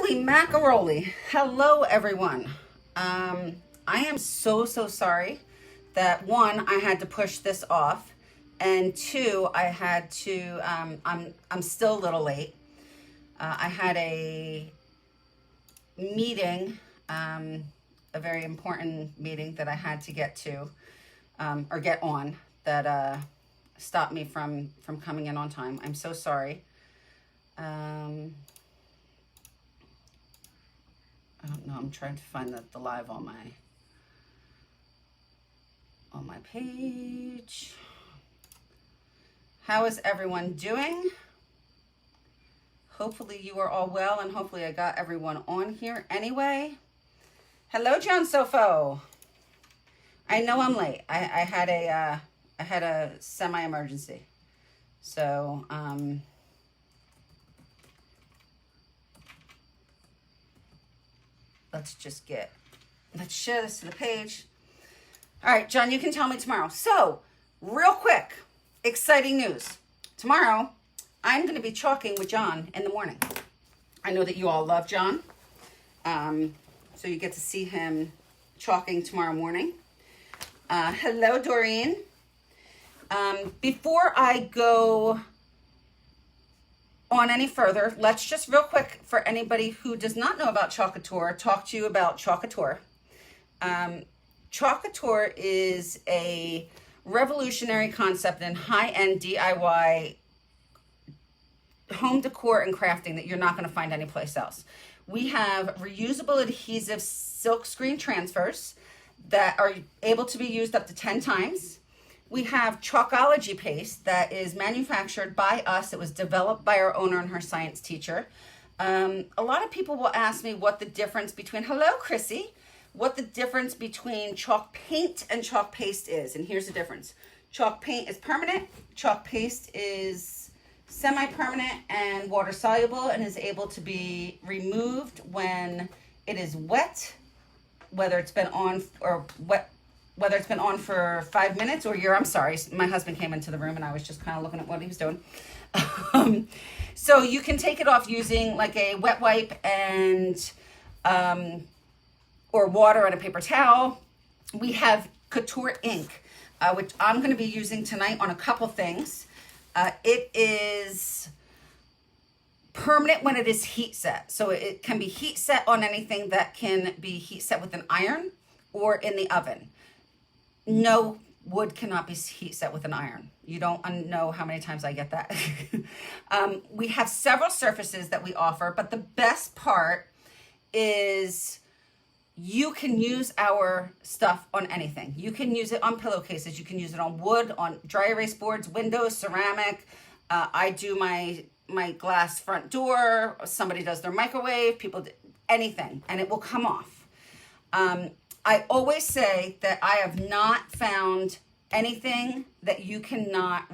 Holy macaroni. Hello, everyone. I am so sorry that one, I had to push this off, and two, I had to, I'm still a little late. I had a meeting, a very important meeting that I had to get to, or get on, that stopped me from coming in on time. I'm so sorry. I don't know, I'm trying to find the live on my page. How is everyone doing? Hopefully you are all well, and hopefully I got everyone on here anyway. Hello, John Sofo. I know I'm late. I had a semi-emergency. So, let's share this to the page. All right, John, you can tell me tomorrow. So, real quick, exciting news. Tomorrow, I'm going to be chalking with John in the morning. I know that you all love John. So you get to see him chalking tomorrow morning. Hello, Doreen. Before I go on any further, let's just real quick, for anybody who does not know about Couture, talk to you about Couture. Couture is a revolutionary concept in high-end DIY home decor and crafting that you're not going to find anyplace else. We have reusable adhesive silk screen transfers that are able to be used up to 10 times. We have Chalkology paste that is manufactured by us. It was developed by our owner and her science teacher. A lot of people will ask me what the difference between, hello, Chrissy, what the difference between chalk paint and chalk paste is. And here's the difference. Chalk paint is permanent. Chalk paste is semi-permanent and water soluble and is able to be removed when it is wet, whether it's been on for 5 minutes or I'm sorry, my husband came into the room and I was just kind of looking at what he was doing. So you can take it off using like a wet wipe and, or water and a paper towel. We have Couture ink, which I'm going to be using tonight on a couple things. It is permanent when it is heat set. So it can be heat set on anything that can be heat set with an iron or in the oven. No, wood cannot be heat set with an iron. You don't know how many times I get that. We have several surfaces that we offer, but the best part is you can use our stuff on anything. You can use it on pillowcases. You can use it on wood, on dry erase boards, windows, ceramic. I do my glass front door. Somebody does their microwave. People do anything, and it will come off. I always say that I have not found anything that you cannot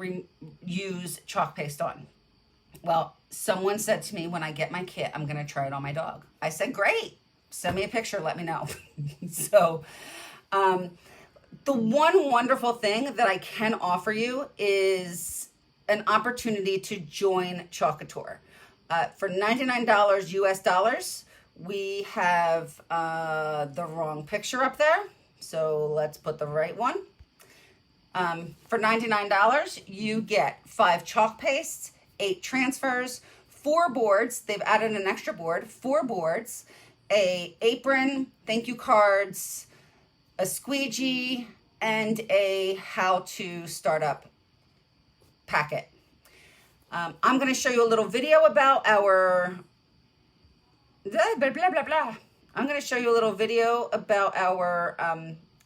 use chalk paste on. Well, someone said to me when I get my kit, I'm going to try it on my dog. I said, great. Send me a picture. Let me know. So the one wonderful thing that I can offer you is an opportunity to join Couture. For $99 US dollars, we have the wrong picture up there. So let's put the right one. For $99, you get 5 chalk pastes, 8 transfers, 4 boards. They've added an extra board, 4 boards, a apron, thank you cards, a squeegee, and a how to start up packet. I'm going to show you a little video about our blah, blah, blah, blah, blah. I'm going to show you a little video about our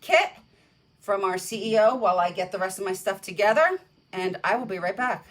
kit from our CEO while I get the rest of my stuff together, and I will be right back.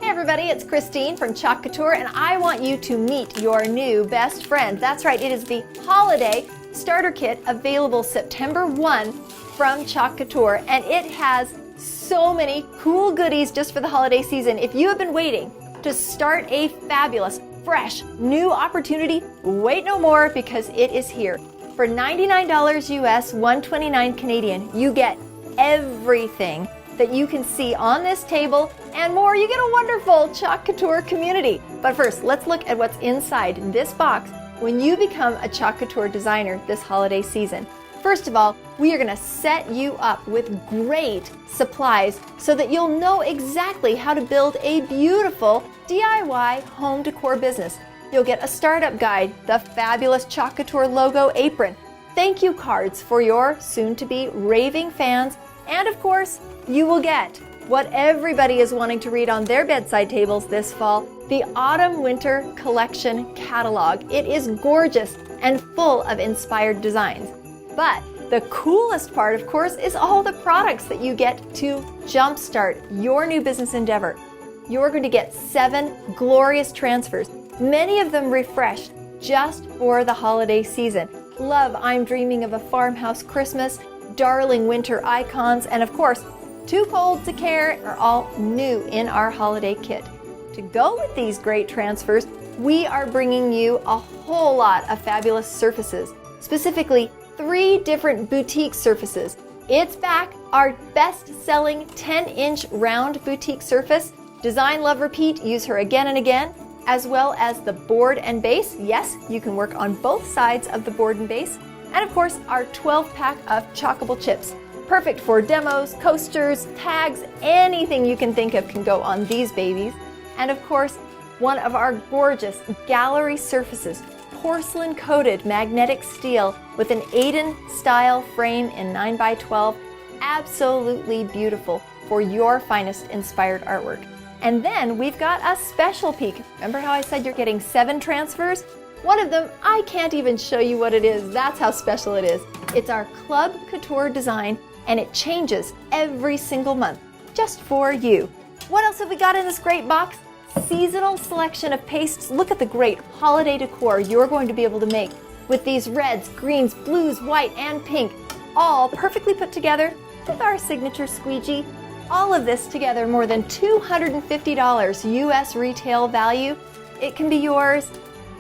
Hey everybody, it's Christine from Couture, and I want you to meet your new best friend. That's right, it is the holiday starter kit available September 1 from Couture, and it has so many cool goodies just for the holiday season. If you have been waiting to start a fabulous, fresh, new opportunity, wait no more, because it is here. For $99 US, $129 Canadian, you get everything that you can see on this table, and more. You get a wonderful Chalk Couture community. But first, let's look at what's inside this box when you become a Chalk Couture designer this holiday season. First of all, we are going to set you up with great supplies so that you'll know exactly how to build a beautiful DIY home decor business. You'll get a startup guide, the fabulous Chalk Couture logo apron, thank you cards for your soon-to-be raving fans, and of course, you will get what everybody is wanting to read on their bedside tables this fall, the Autumn-Winter Collection catalog. It is gorgeous and full of inspired designs. But the coolest part, of course, is all the products that you get to jumpstart your new business endeavor. You're going to get 7 glorious transfers, many of them refreshed just for the holiday season. Love, I'm Dreaming of a Farmhouse Christmas, Darling Winter Icons, and of course, Too Cold to Care are all new in our holiday kit. To go with these great transfers, we are bringing you a whole lot of fabulous surfaces, specifically 3 different boutique surfaces. It's back, our best-selling 10-inch round boutique surface. Design, love, repeat, use her again and again, as well as the board and base. Yes, you can work on both sides of the board and base. And of course, our 12-pack of chalkable chips. Perfect for demos, coasters, tags, anything you can think of can go on these babies. And of course, one of our gorgeous gallery surfaces, porcelain-coated magnetic steel with an Aiden-style frame in 9x12. Absolutely beautiful for your finest inspired artwork. And then we've got a special peek. Remember how I said you're getting 7 transfers? One of them, I can't even show you what it is. That's how special it is. It's our Club Couture design, and it changes every single month, just for you. What else have we got in this great box? Seasonal selection of pastes. Look at the great holiday decor you're going to be able to make with these reds, greens, blues, white, and pink, all perfectly put together with our signature squeegee. All of this together, more than $250 US retail value. It can be yours.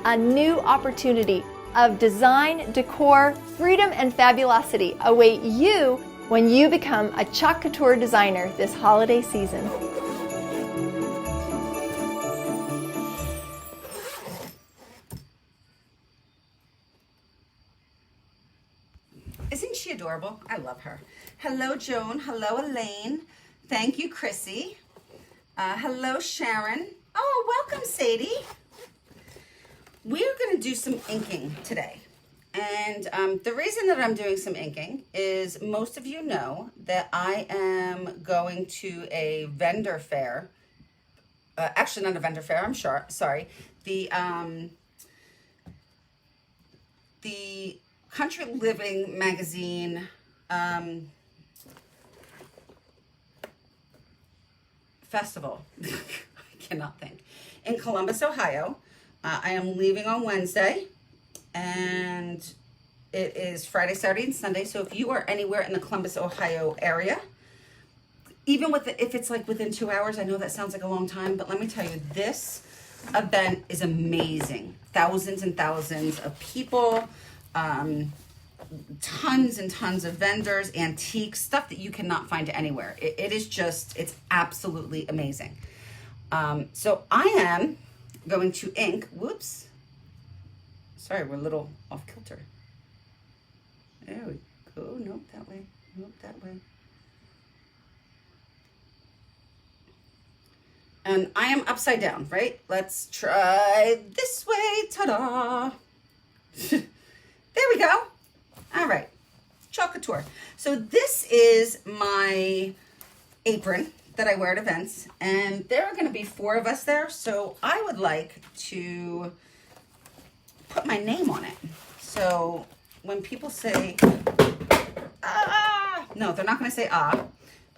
A new opportunity of design, decor, freedom, and fabulosity await you when you become a Chalk Couture designer this holiday season. Isn't she adorable? I love her. Hello, Joan. Hello, Elaine. Thank you, Chrissy. Hello, Sharon. Oh, welcome, Sadie. We are going to do some inking today. And the reason that I'm doing some inking is most of you know that I am going to a vendor fair. Actually, not a vendor fair, I'm sure. Sorry. The Country Living magazine festival. I cannot think. In Columbus, Ohio. I am leaving on Wednesday, and it is Friday, Saturday, and Sunday. So if you are anywhere in the Columbus, Ohio area, even if it's like within 2 hours, I know that sounds like a long time, but let me tell you, this event is amazing. Thousands and thousands of people, tons and tons of vendors, antiques, stuff that you cannot find anywhere. It is just, it's absolutely amazing. So I am going to ink, whoops, sorry, we're a little off kilter. There we go, nope, that way, nope, that way. And I am upside down, right? Let's try this way, ta-da. There we go. All right, Chalk Couture. So this is my apron that I wear at events, and there are gonna be 4 of us there, so I would like to put my name on it. So when people say, ah, no, they're not gonna say ah.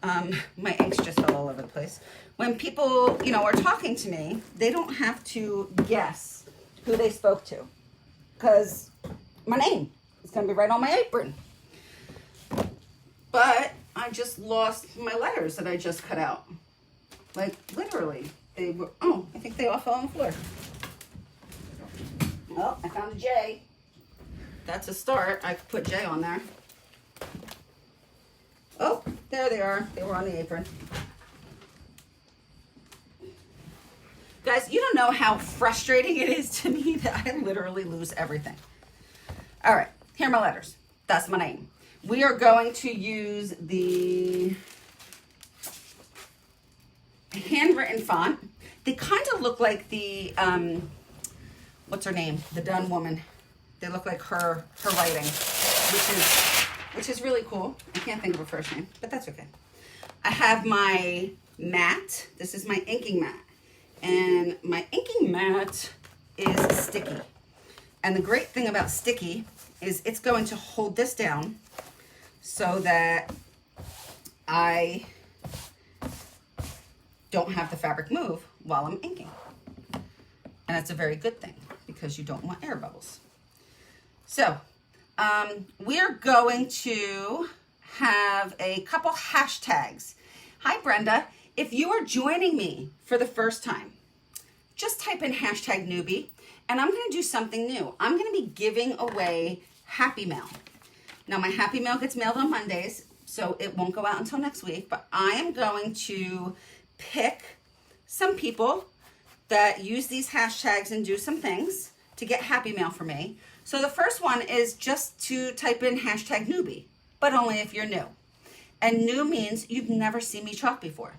My inks just fell all over the place. When people, are talking to me, they don't have to guess who they spoke to, because my name is gonna be right on my apron. But I just lost my letters that I just cut out. Like, literally. They were, oh, I think they all fell on the floor. Oh, I found a J. That's a start. I put J on there. Oh, There they are. They were on the apron. Guys, you don't know how frustrating it is to me that I literally lose everything. All right, here are my letters. That's my name. We are going to use the handwritten font. They kind of look like the, what's her name? The Dunn woman. They look like her writing, which is really cool. I can't think of her first name, but that's okay. I have my mat. This is my inking mat. And my inking mat is sticky. And the great thing about sticky is it's going to hold this down so that I don't have the fabric move while I'm inking. And that's a very good thing because you don't want air bubbles. So we're going to have a couple hashtags. Hi, Brenda. If you are joining me for the first time, just type in hashtag newbie, and I'm going to do something new. I'm going to be giving away Happy Mail. Now, my Happy Mail gets mailed on Mondays, so it won't go out until next week, but I am going to pick some people that use these hashtags and do some things to get Happy Mail for me. So the first one is just to type in hashtag newbie, but only if you're new. And new means you've never seen me chalk before.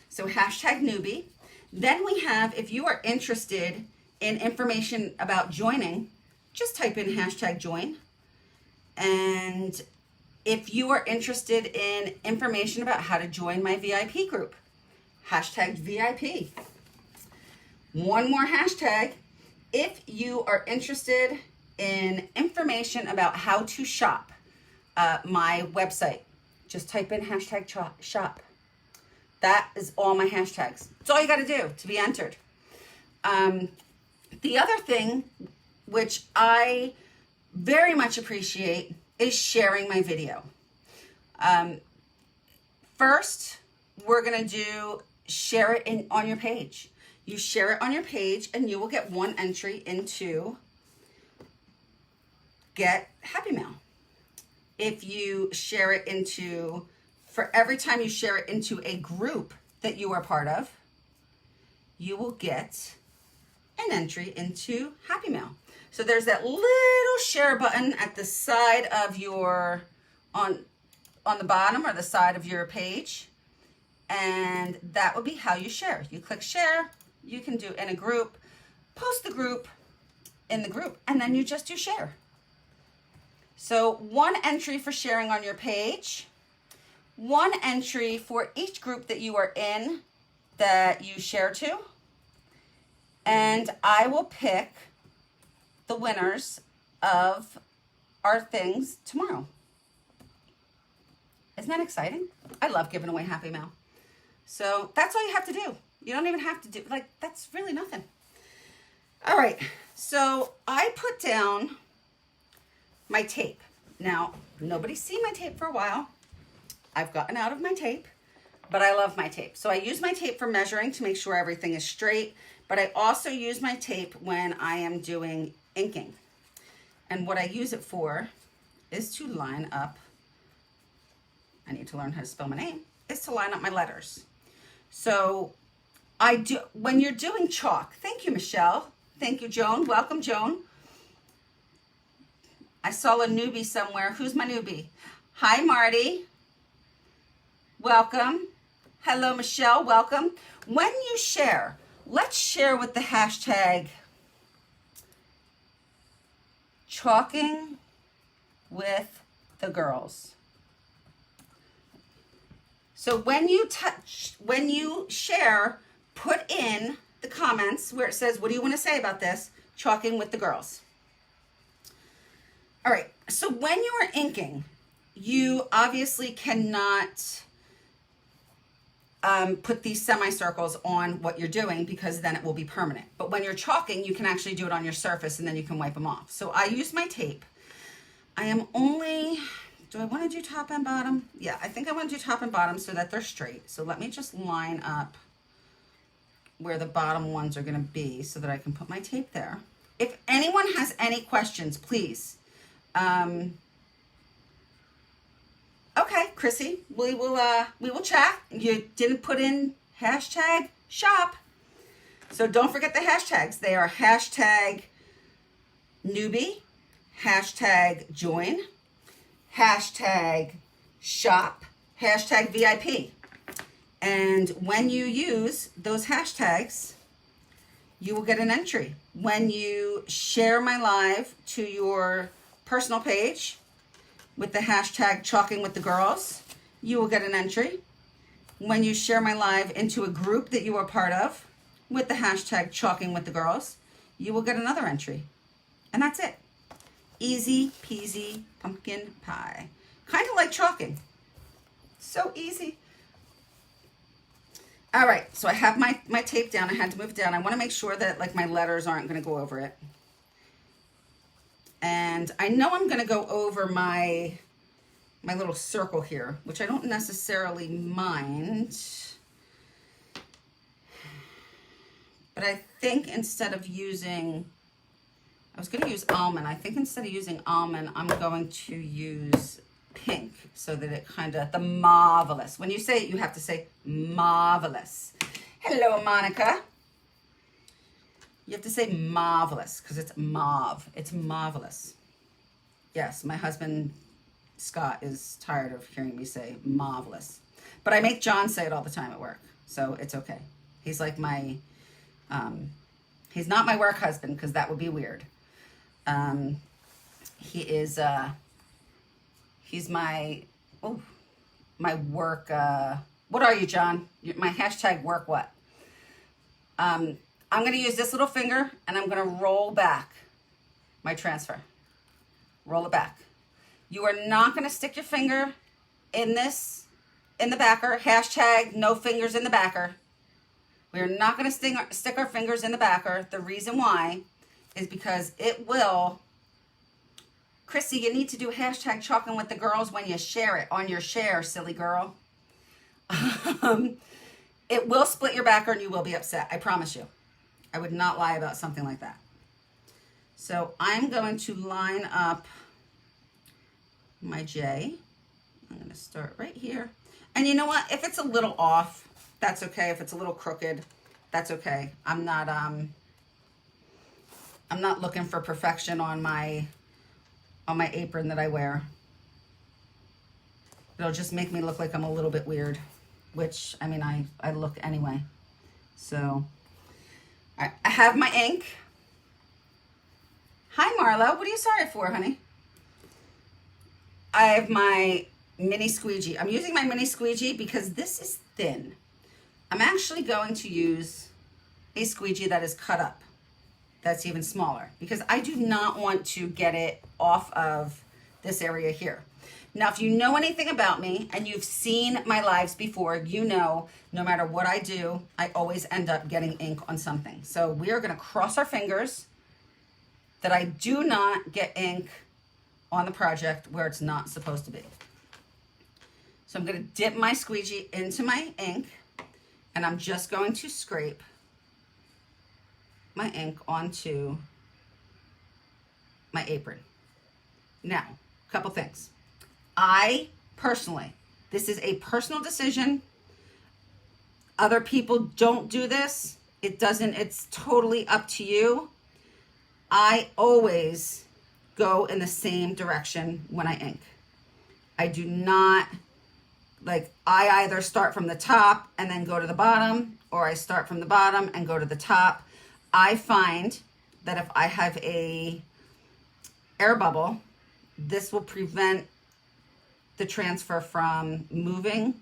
So hashtag newbie. Then we have, if you are interested in information about joining, just type in hashtag join. And if you are interested in information about how to join my VIP group, hashtag VIP. One more hashtag. If you are interested in information about how to shop my website, just type in hashtag shop. That is all my hashtags. It's all you got to do to be entered. The other thing, which I very much appreciate, is sharing my video. First, we're going to do share it on your page. You share it on your page and you will get one entry into Get Happy Mail. If you share it into, for every time you share it into a group that you are part of, you will get an entry into Happy Mail. So there's that little share button at the side of your, on the bottom or the side of your page. And that will be how you share. You click share, you can do in a group, post the group in the group, and then you just do share. So one entry for sharing on your page, one entry for each group that you are in that you share to, and I will pick the winners of our things tomorrow. Isn't that exciting? I love giving away Happy Mail. So that's all you have to do. You don't even have to do, like, that's really nothing. All right, so I put down my tape. Now, nobody's seen my tape for a while. I've gotten out of my tape, but I love my tape. So I use my tape for measuring to make sure everything is straight, but I also use my tape when I am doing inking. And what I use it for is to line up, I need to learn how to spell my name, is to line up my letters. So I do, when you're doing chalk, thank you, Michelle. Thank you, Joan. Welcome, Joan. I saw a newbie somewhere. Who's my newbie? Hi, Marty. Welcome. Hello, Michelle. Welcome. When you share, let's share with the hashtag chalking with the girls. So when you share, put in the comments where it says, what do you want to say about this? Chalking with the girls. All right, so when you are inking, you obviously cannot put these semicircles on what you're doing because then it will be permanent. But when you're chalking, you can actually do it on your surface and then you can wipe them off. So I use my tape. I am only, do I want to do top and bottom? Yeah, I think I want to do top and bottom so that they're straight. So let me just line up where the bottom ones are going to be so that I can put my tape there. If anyone has any questions, please. Okay, Chrissy, we will chat. You didn't put in hashtag shop. So don't forget the hashtags. They are hashtag newbie, hashtag join, hashtag shop, hashtag VIP. And when you use those hashtags, you will get an entry. When you share my live to your personal page with the hashtag chalking with the girls, you will get an entry. When you share my live into a group that you are part of with the hashtag chalking with the girls, you will get another entry. And that's it. Easy peasy pumpkin pie. Kind of like chalking. So easy. All right, so I have my tape down. I had to move it down. I want to make sure that like my letters aren't going to go over it. And I know I'm going to go over my little circle here, which I don't necessarily mind. But I think instead of using, I was going to use almond. I think instead of using almond, I'm going to use pink so that it kind of, the marvelous. When you say it, you have to say marvelous. Hello, Monica. You have to say marvelous because it's mauve. It's marvelous. Yes, my husband, Scott, is tired of hearing me say marvelous. But I make John say it all the time at work, so it's okay. He's like my, he's not my work husband because that would be weird. He is, he's my, my work, what are you, John? My hashtag work what? I'm going to use this little finger and I'm going to roll back my transfer. Roll it back. You are not going to stick your finger in this, in the backer. Hashtag no fingers in the backer. We are not going to stick our fingers in the backer. The reason why is because it will, Chrissy, you need to do hashtag chalking with the girls when you share it on your share, silly girl. It will split your backer and you will be upset. I promise you. I would not lie about something like that. So I'm going to line up my J. I'm going to start right here. And you know what? If it's a little off, that's okay. If it's a little crooked, that's okay. I'm not looking for perfection on my apron that I wear. It'll just make me look like I'm a little bit weird, which, I mean, I look anyway. So I have my ink. Hi, Marlo. What are you sorry for, honey? I have my mini squeegee. I'm using my mini squeegee because this is thin. I'm actually going to use a squeegee that is cut up. That's even smaller because I do not want to get it off of this area here. Now, if you know anything about me and you've seen my lives before, you know no matter what I do, I always end up getting ink on something. So we are going to cross our fingers that I do not get ink on the project where it's not supposed to be. So I'm going to dip my squeegee into my ink and I'm just going to scrape my ink onto my apron. Now, a couple things. I personally, this is a personal decision. Other people don't do this. It's totally up to you. I always go in the same direction when I ink. I do not, like, I either start from the top and then go to the bottom, or I start from the bottom and go to the top. I find that if I have a air bubble, this will prevent the transfer from moving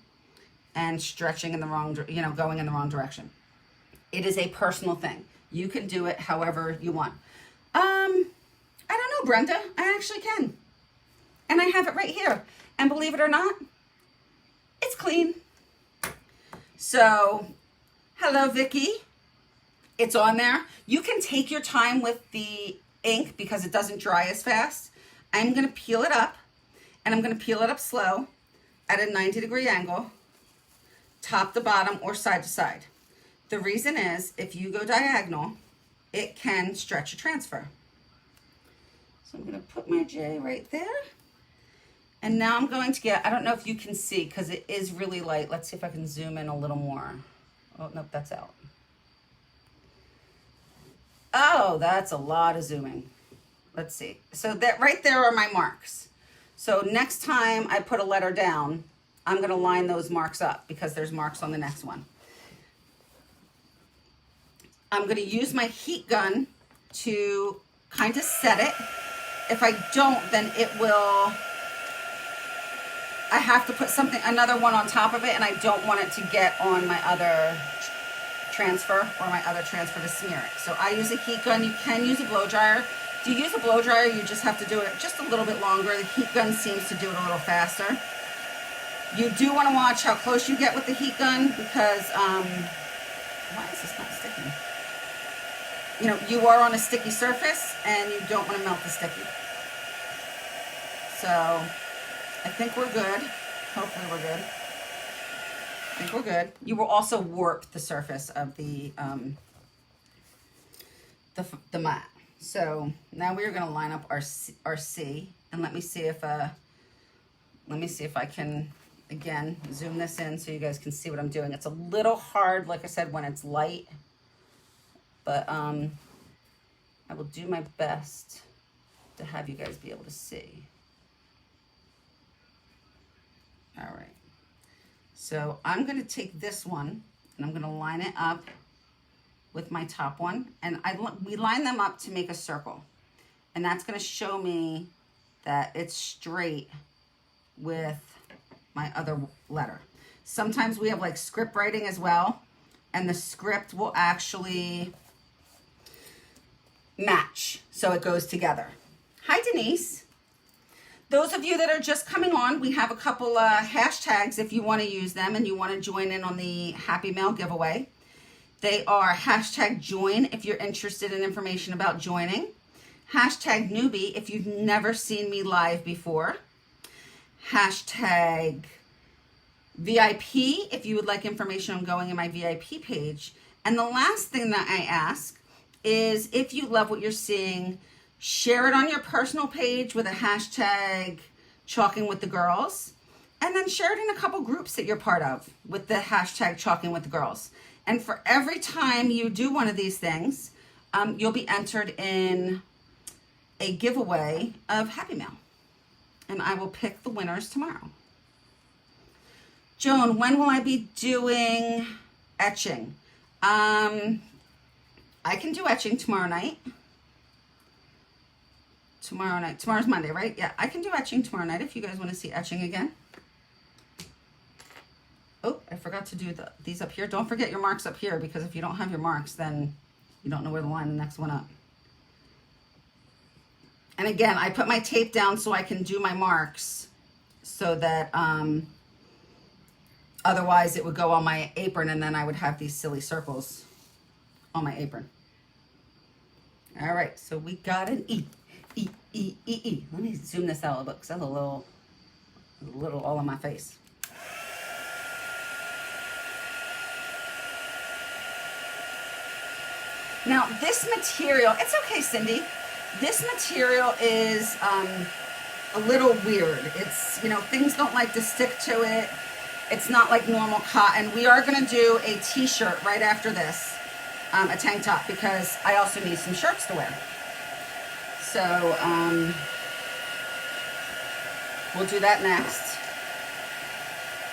and stretching in the wrong, going in the wrong direction. It is a personal thing. You can do it however you want. I don't know, Brenda. I actually can. And I have it right here. And believe it or not, it's clean. So, hello, Vicky. It's on there. You can take your time with the ink because it doesn't dry as fast. I'm going to peel it up, and I'm going to peel it up slow at a 90-degree angle, top to bottom or side to side. The reason is if you go diagonal, it can stretch a transfer. So I'm going to put my J right there, And now I'm going to get, I don't know if you can see because it is really light. Let's see if I can zoom in a little more. Oh, nope, that's out. Oh, that's a lot of zooming. Let's see. So that right there are my marks. So next time I put a letter down, I'm going to line those marks up because there's marks on the next one. I'm going to use my heat gun to kind of set it. If I don't, then it will, I have to put something, another one on top of it, and I don't want it to get on my other transfer or my other transfer to smear it. So I use a heat gun. You can use a blow dryer. If you use a blow dryer, you just have to do it just a little bit longer. The heat gun seems to do it a little faster. You do want to watch how close you get with the heat gun because, why is this not sticking? You know, you are on a sticky surface and you don't want to melt the sticky. So I think we're good. Hopefully we're good. I think we're good. You will also warp the surface of the mat. So now we're going to line up our C, and let me see if I can again zoom this in so you guys can see what I'm doing. It's a little hard, like I said, when it's light, but I will do my best to have you guys be able to see. All right. So I'm going to take this one and I'm going to line it up with my top one, and we line them up to make a circle, and that's going to show me that it's straight with my other letter. Sometimes we have like script writing as well, and the script will actually match so it goes together. Hi Denise. Those of you that are just coming on, we have a couple hashtags if you want to use them and you want to join in on the Happy Mail giveaway. They are hashtag join if you're interested in information about joining. Hashtag newbie if you've never seen me live before. Hashtag VIP if you would like information on going in my VIP page. And the last thing that I ask is if you love what you're seeing, share it on your personal page with a hashtag chalking with the girls. And then share it in a couple groups that you're part of with the hashtag chalking with the girls. And for every time you do one of these things, you'll be entered in a giveaway of Happy Mail. And I will pick the winners tomorrow. Joan, when will I be doing etching? I can do etching tomorrow night. Tomorrow's Monday, right? Yeah, I can do etching tomorrow night if you guys want to see etching again. Oh, I forgot to do these up here. Don't forget your marks up here, because if you don't have your marks, then you don't know where to line the next one up. And again, I put my tape down so I can do my marks so that otherwise it would go on my apron and then I would have these silly circles on my apron. All right, so we got an E. E, E, E, E. Let me zoom this out a little bit because that's a little all on my face. Now this material, it's okay, Cindy. This material is a little weird. It's, you know, things don't like to stick to it. It's not like normal cotton. We are gonna do a t-shirt right after this, a tank top, because I also need some shirts to wear. So we'll do that next.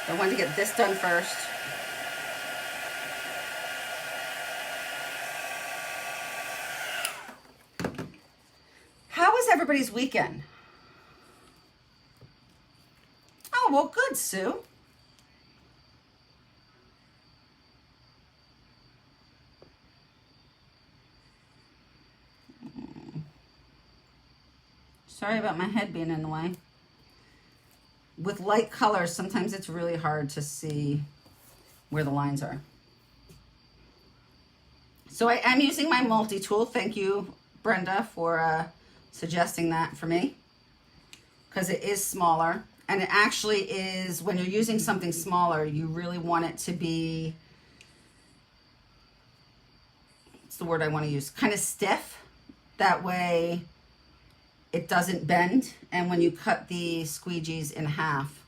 I wanted to get this done first. How was everybody's weekend? Oh, well, good, Sue. Sorry about my head being in the way. With light colors, sometimes it's really hard to see where the lines are. So I am using my multi-tool. Thank you, Brenda, for suggesting that for me, because it is smaller. And it actually is, when you're using something smaller, you really want it to be, what's the word I want to use? Kind of stiff. That way it doesn't bend. And when you cut the squeegees in half,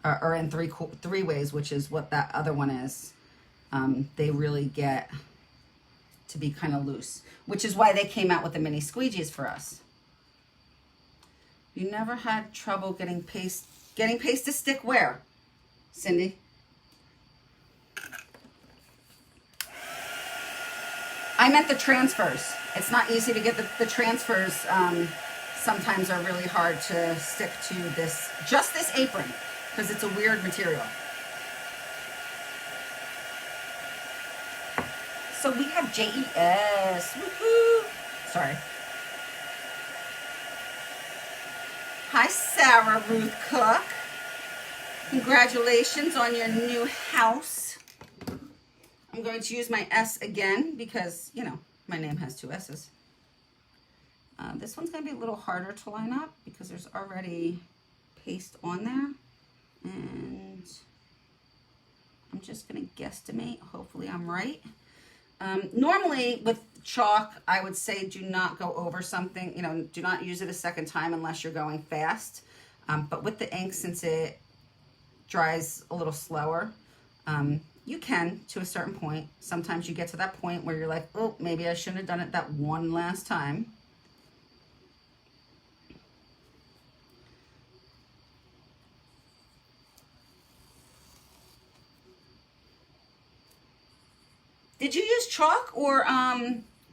or in three ways, which is what that other one is, they really get to be kind of loose, which is why they came out with the mini squeegees for us. You never had trouble getting paste to stick where, Cindy? I meant the transfers. It's not easy to get the transfers. Sometimes are really hard to stick to just this apron, because it's a weird material. So we have JES. Woohoo! Sorry. Hi, Sarah Ruth Cook. Congratulations on your new house. I'm going to use my S again because, you know, my name has 2 S's. This one's going to be a little harder to line up because there's already paste on there. And I'm just going to guesstimate. Hopefully I'm right. Normally with chalk, I would say do not go over something. You know, do not use it a second time unless you're going fast. But with the ink, since it dries a little slower, you can to a certain point. Sometimes you get to that point where you're like, oh, maybe I shouldn't have done it that one last time. Did you use chalk or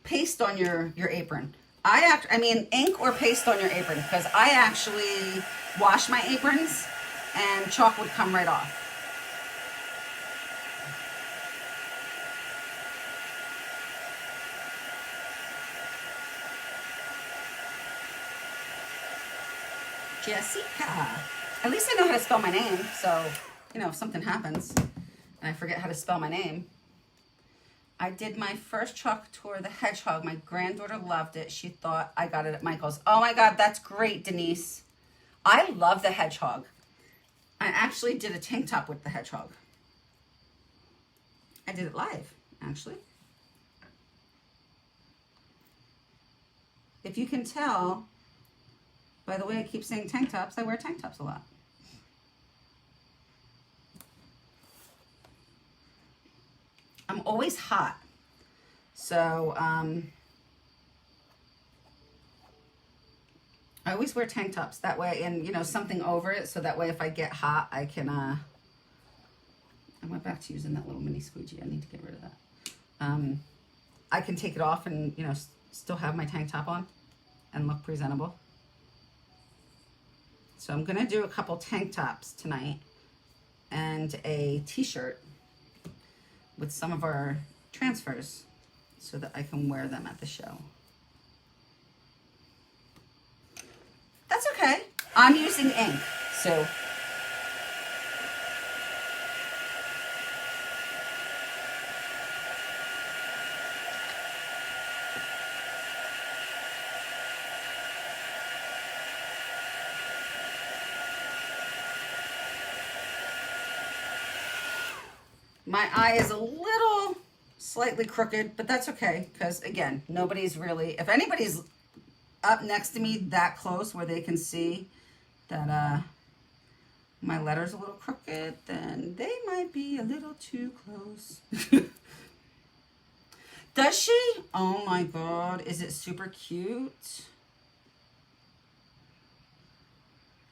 paste on your apron? I mean ink or paste on your apron, because I actually wash my aprons and chalk would come right off. Jessica. At least I know how to spell my name, so, you know, if something happens and I forget how to spell my name. I did my first chalk tour, the hedgehog. My granddaughter loved it. She thought I got it at Michael's. Oh my God, that's great, Denise. I love the hedgehog. I actually did a tank top with the hedgehog. I did it live, actually. If you can tell, by the way I keep saying tank tops, I wear tank tops a lot. I'm always hot. So, I always wear tank tops that way, and, you know, something over it. So that way, if I get hot, I can, I went back to using that little mini squeegee. I need to get rid of that. I can take it off and, you know, still have my tank top on and look presentable. So I'm going to do a couple tank tops tonight and a t-shirt with some of our transfers so that I can wear them at the show. That's okay. I'm using ink, so. My eye is a little slightly crooked, but that's okay, because again, nobody's really, if anybody's up next to me that close where they can see that my letter's a little crooked, then they might be a little too close. Does she? Oh my God, is it super cute?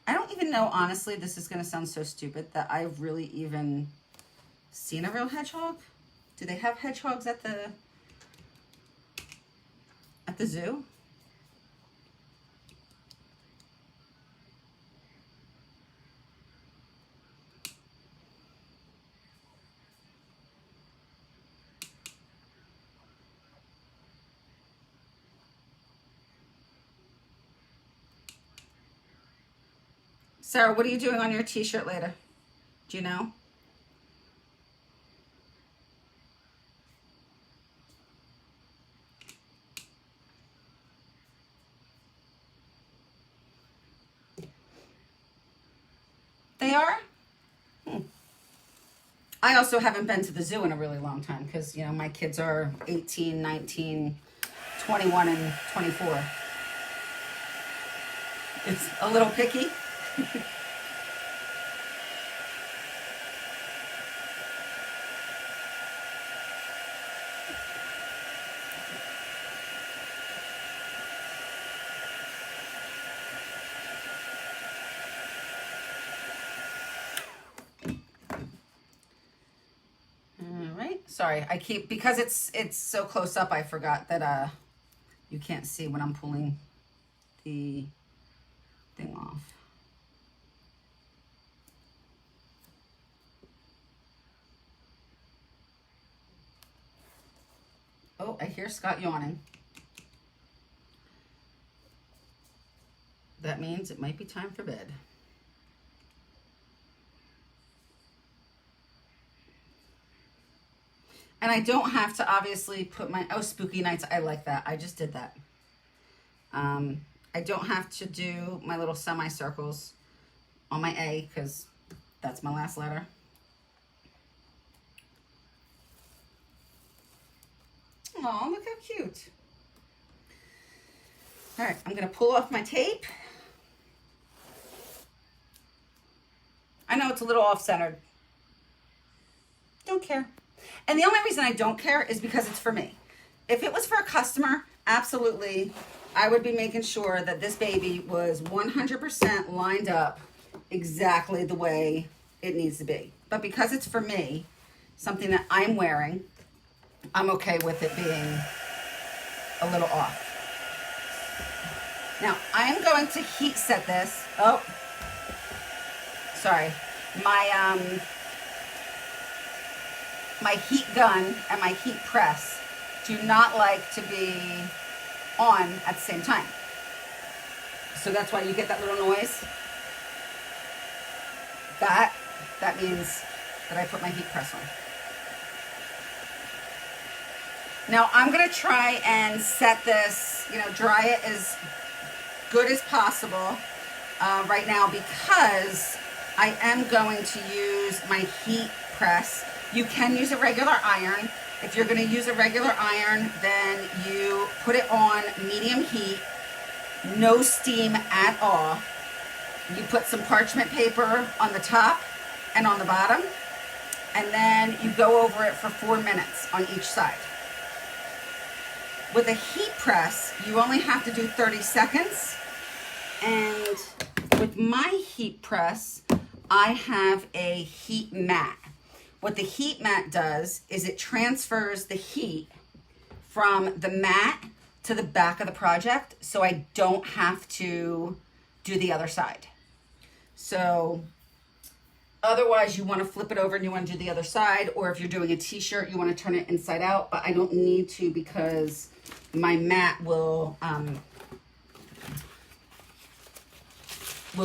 I don't even know, honestly, this is going to sound so stupid, that I've really even seen a real hedgehog. Do they have hedgehogs at the zoo? Sarah, what are you doing on your t-shirt later? Do you know? They are? I also haven't been to the zoo in a really long time because, you know, my kids are 18, 19, 21, and 24. It's a little picky. Sorry, I keep, because it's so close up, I forgot that you can't see when I'm pulling the thing off. Oh, I hear Scott yawning. That means it might be time for bed. And I don't have to obviously put my, oh, spooky nights, I like that. I just did that. I don't have to do my little semicircles on my A because that's my last letter. Oh, look how cute. All right, I'm gonna pull off my tape. I know it's a little off-centered. Don't care. And the only reason I don't care is because it's for me. If it was for a customer, absolutely, I would be making sure that this baby was 100% lined up exactly the way it needs to be. But because it's for me, something that I'm wearing, I'm okay with it being a little off. Now, I'm going to heat set this. Oh, sorry. My heat gun and my heat press do not like to be on at the same time. So that's why you get that little noise. That means that I put my heat press on. Now I'm gonna try and set this, dry it as good as possible right now because I am going to use my heat press. You can use a regular iron. If you're going to use a regular iron, then you put it on medium heat, no steam at all. You put some parchment paper on the top and on the bottom, and then you go over it for 4 minutes on each side. With a heat press, you only have to do 30 seconds. And with my heat press, I have a heat mat. What the heat mat does is it transfers the heat from the mat to the back of the project, so I don't have to do the other side. So otherwise you want to flip it over and you want to do the other side, or if you're doing a t-shirt, you want to turn it inside out, but I don't need to because my mat will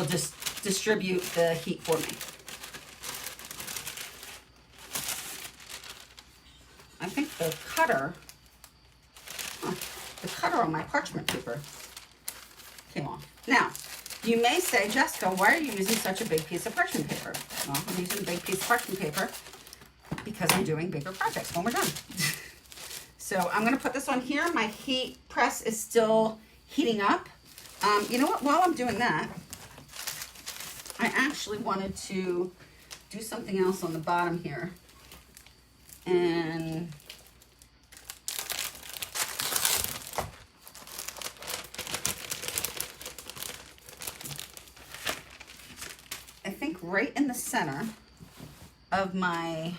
just distribute the heat for me. I think the cutter on my parchment paper came off. Now, you may say, Jessica, why are you using such a big piece of parchment paper? Well, I'm using a big piece of parchment paper because I'm doing bigger projects when we're done. So I'm going to put this on here. My heat press is still heating up. You know what? While I'm doing that, I actually wanted to do something else on the bottom here. And I think right in the center of my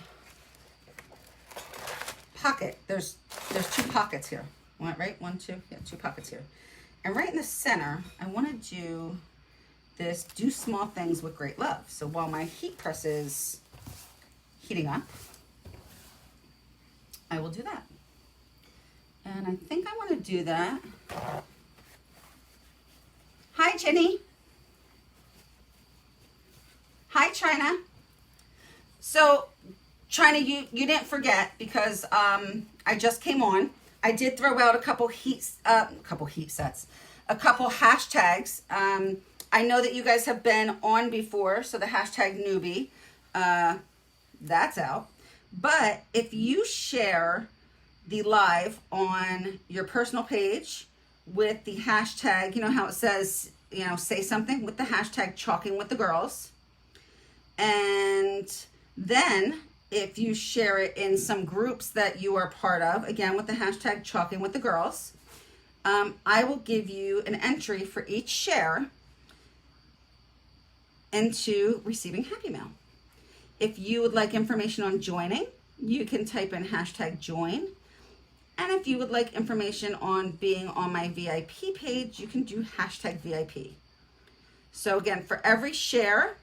pocket, there's 2 pockets here. Right? 1, 2, yeah, 2 pockets here. And right in the center, I want to do this, do small things with great love. So while my heat press is heating up, I will do that. And I think I want to do that. Hi, Jenny. Hi, China. So, China, you didn't forget because I just came on. I did throw out a couple hashtags. I know that you guys have been on before, so the hashtag newbie, that's out. But if you share the live on your personal page with the hashtag, you know how it says say something with the hashtag Chalking with the Girls. And then if you share it in some groups that you are part of, again with the hashtag Chalking with the Girls, I will give you an entry for each share into receiving Happy Mail. If you would like information on joining, you can type in hashtag join. And if you would like information on being on my VIP page, you can do hashtag VIP. So again, for every share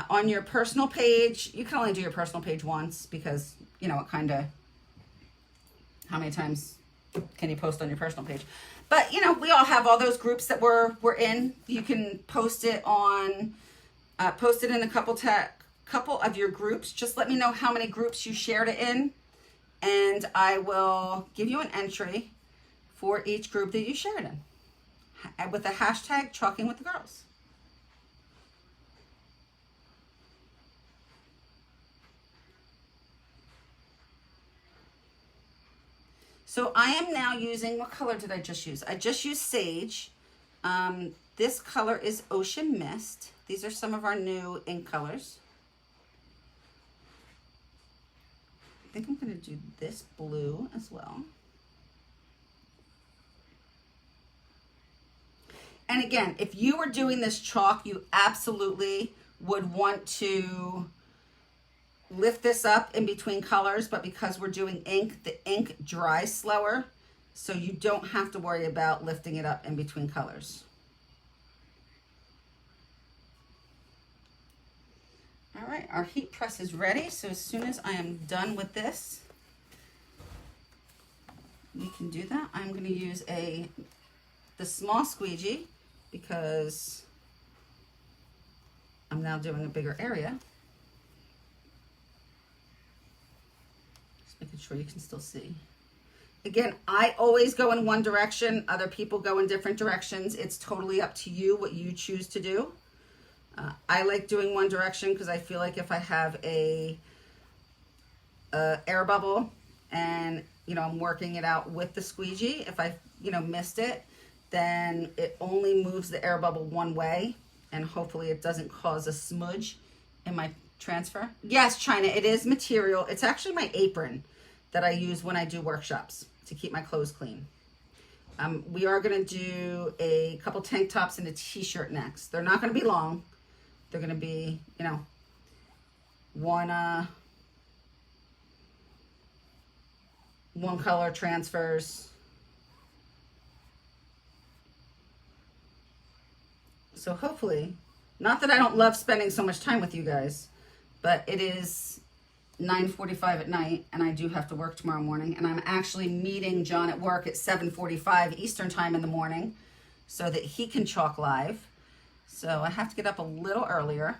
on your personal page, you can only do your personal page once because, it kind of, how many times can you post on your personal page? But, we all have all those groups that we're in. You can post it on, post it in a couple of your groups. Just let me know how many groups you shared it in, and I will give you an entry for each group that you shared in with the hashtag Chalking with the Girls. So I am now using, what color did I just use? I just used Sage. This color is Ocean Mist. These are some of our new ink colors. I think I'm going to do this blue as well. And again, if you were doing this chalk, you absolutely would want to lift this up in between colors, but because we're doing ink, the ink dries slower, so you don't have to worry about lifting it up in between colors. All right, our heat press is ready, so as soon as I am done with this, we can do that. I'm going to use the small squeegee because I'm now doing a bigger area. Making sure you can still see. Again, I always go in one direction. Other people go in different directions. It's totally up to you what you choose to do. I like doing one direction because I feel like if I have a air bubble and I'm working it out with the squeegee, if I missed it, then it only moves the air bubble one way, and hopefully it doesn't cause a smudge in my transfer. Yes, China, it is material. It's actually my apron that I use when I do workshops to keep my clothes clean. We are going to do a couple tank tops and a t-shirt next. They're not going to be long. They're going to be, one color transfers. So hopefully, not that I don't love spending so much time with you guys, but it is 9:45 at night and I do have to work tomorrow morning, and I'm actually meeting John at work at 7:45 Eastern time in the morning so that he can chalk live. So I have to get up a little earlier,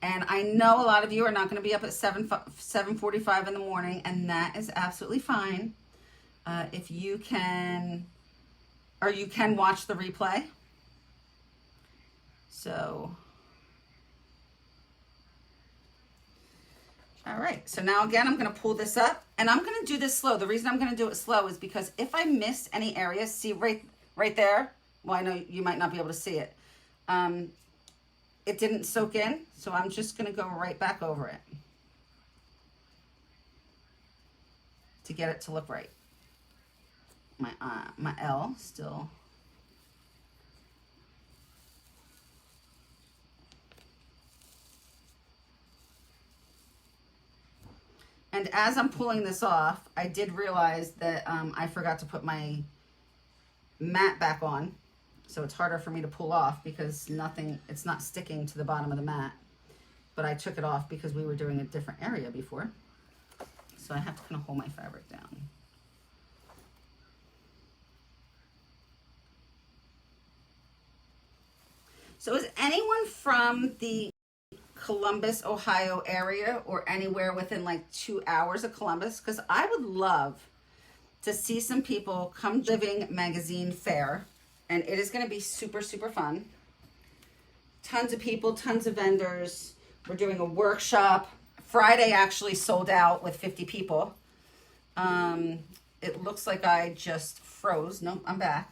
and I know a lot of you are not going to be up at 7:45 in the morning, and that is absolutely fine. If you can, or you can watch the replay. So all right, so now again, I'm going to pull this up, and I'm going to do this slow. The reason I'm going to do it slow is because if I miss any areas, see right there, well, I know you might not be able to see it. It didn't soak in, so I'm just going to go right back over it to get it to look right. My L still. And as I'm pulling this off, I did realize that I forgot to put my mat back on. So it's harder for me to pull off because it's not sticking to the bottom of the mat. But I took it off because we were doing a different area before. So I have to kind of hold my fabric down. So is anyone from the Columbus, Ohio area or anywhere within like 2 hours of Columbus? Because I would love to see some people come to Living Magazine Fair, and it is going to be super, super fun. Tons of people, tons of vendors. We're doing a workshop. Friday actually sold out with 50 people. It looks like I just froze. Nope, I'm back.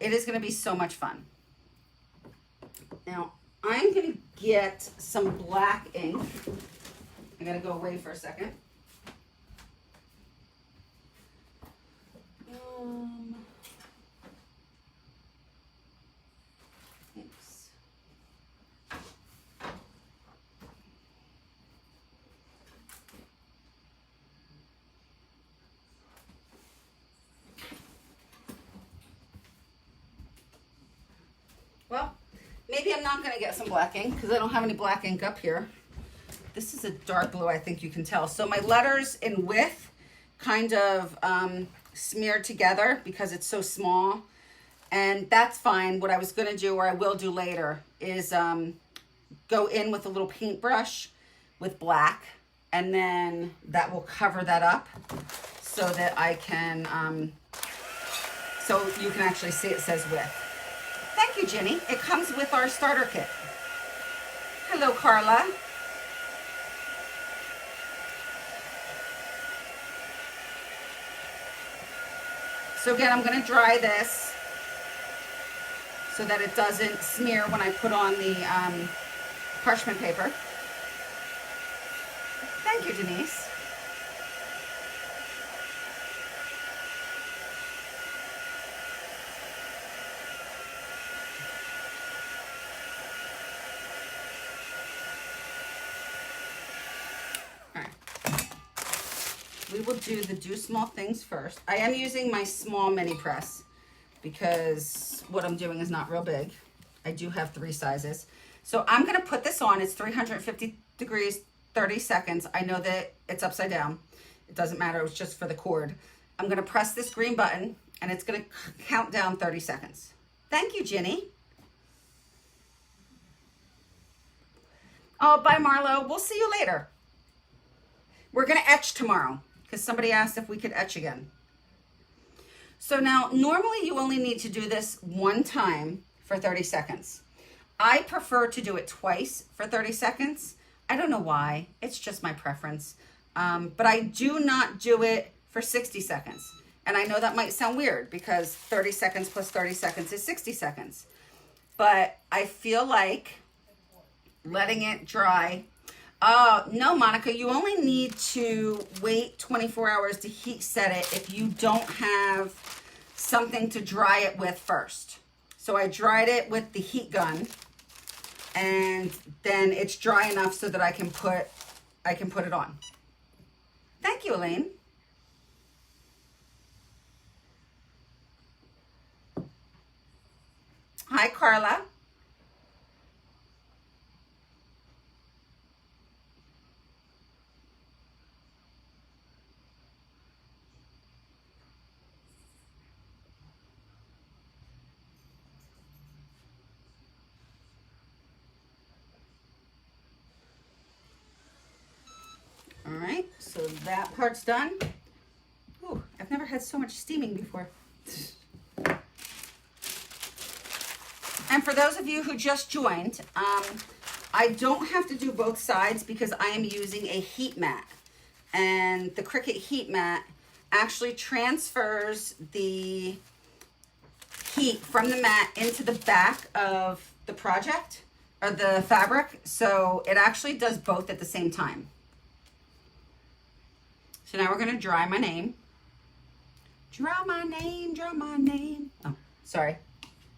It is going to be so much fun. Now, I'm going to get some black ink. I got to go away for a second. Thanks. Well, maybe I'm not going to get some black ink because I don't have any black ink up here. This is a dark blue, I think you can tell. So my letters in width kind of smeared together because it's so small. And that's fine. What I was going to do, or I will do later, is go in with a little paintbrush with black. And then that will cover that up so that I can, so you can actually see it says width. Thank you, Ginny. It comes with our starter kit. Hello, Carla. So again, I'm going to dry this so that it doesn't smear when I put on the parchment paper. Thank you, Denise. We will do the do small things first. I am using my small mini press because what I'm doing is not real big. I do have 3 sizes. So I'm going to put this on. It's 350 degrees, 30 seconds. I know that it's upside down. It doesn't matter. It was just for the cord. I'm going to press this green button and it's going to count down 30 seconds. Thank you, Ginny. Oh, bye, Marlo. We'll see you later. We're going to etch tomorrow because somebody asked if we could etch again. So now, normally you only need to do this one time for 30 seconds. I prefer to do it twice for 30 seconds. I don't know why. It's just my preference. But I do not do it for 60 seconds. And I know that might sound weird because 30 seconds plus 30 seconds is 60 seconds. But I feel like letting it dry. No, Monica, you only need to wait 24 hours to heat set it if you don't have something to dry it with first. So I dried it with the heat gun and then it's dry enough so that I can put it on. Thank you, Elaine. Hi, Carla. All right, so that part's done. Ooh, I've never had so much steaming before. And for those of you who just joined, I don't have to do both sides because I am using a heat mat. And the Cricut heat mat actually transfers the heat from the mat into the back of the project or the fabric. So it actually does both at the same time. So now we're going to dry my name. Draw my name, draw my name. Oh, sorry.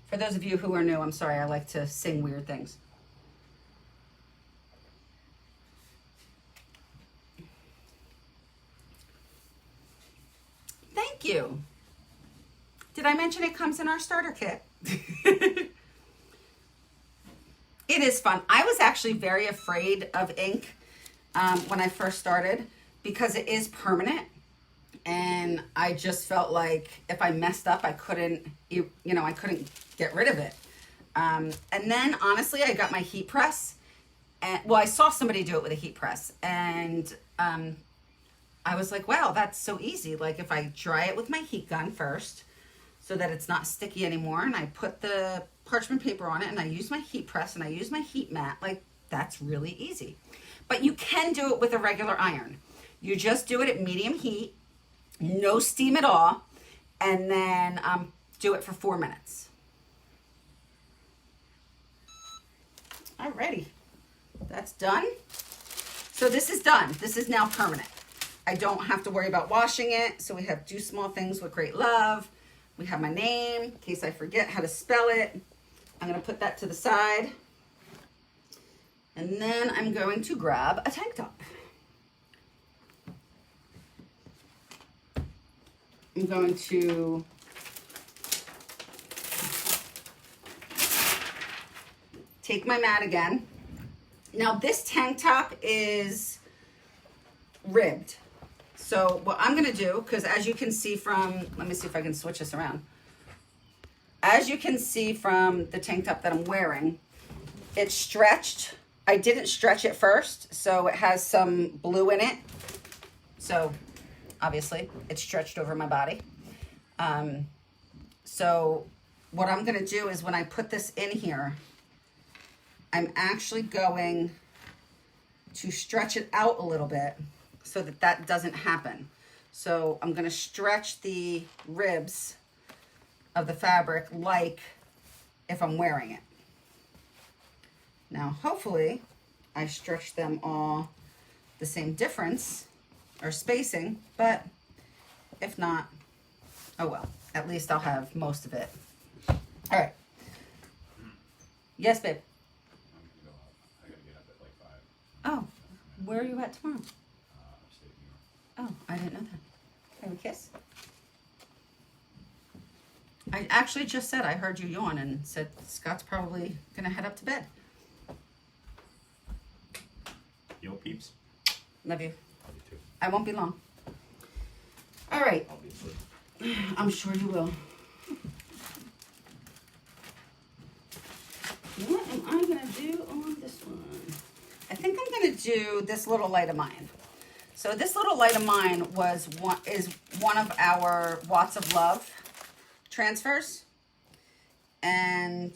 For those of you who are new, I'm sorry. I like to sing weird things. Thank you. Did I mention it comes in our starter kit? It is fun. I was actually very afraid of ink when I first started because it is permanent. And I just felt like if I messed up, I couldn't, I couldn't get rid of it. And then honestly, I got my heat press. And well, I saw somebody do it with a heat press. And I was like, wow, that's so easy. Like if I dry it with my heat gun first so that it's not sticky anymore. And I put the parchment paper on it and I use my heat press and I use my heat mat. Like that's really easy. But you can do it with a regular iron. You just do it at medium heat. No steam at all. And then do it for 4 minutes. Alrighty, that's done. So this is done. This is now permanent. I don't have to worry about washing it. So we have Do Small Things with Great Love. We have my name in case I forget how to spell it. I'm going to put that to the side. And then I'm going to grab a tank top. I'm going to take my mat again. Now this tank top is ribbed. So what I'm gonna do, because as you can see from, let me see if I can switch this around. As you can see from the tank top that I'm wearing, it's stretched. I didn't stretch it first, so it has some blue in it. So obviously it's stretched over my body. So what I'm gonna do is when I put this in here, I'm actually going to stretch it out a little bit so that that doesn't happen. So I'm gonna stretch the ribs of the fabric like if I'm wearing it. Now, hopefully I stretch them all the same difference or spacing, but if not, oh well, at least I'll have most of it. All right. Yes, babe. I gotta get up at like 5. Oh, where are you at tomorrow? Upstate New York. Oh, I didn't know that. Can we kiss? I actually just said I heard you yawn and said Scott's probably gonna head up to bed. Yo, peeps. Love you. Love you too. I won't be long. All right. I'll be asleep. I'm sure you will. What am I gonna do on this one? I think I'm gonna do this little light of mine. So this little light of mine is one of our Watts of Love transfers. And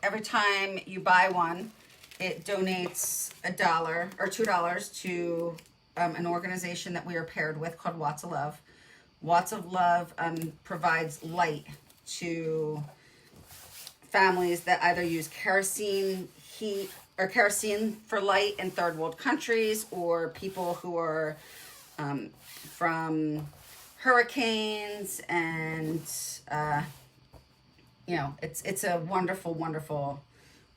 every time you buy one, it donates $1 or $2 to an organization that we are paired with called Watts of Love. Watts of Love provides light to families that either use kerosene heat or kerosene for light in third world countries, or people who are from hurricanes, and you know, it's a wonderful, wonderful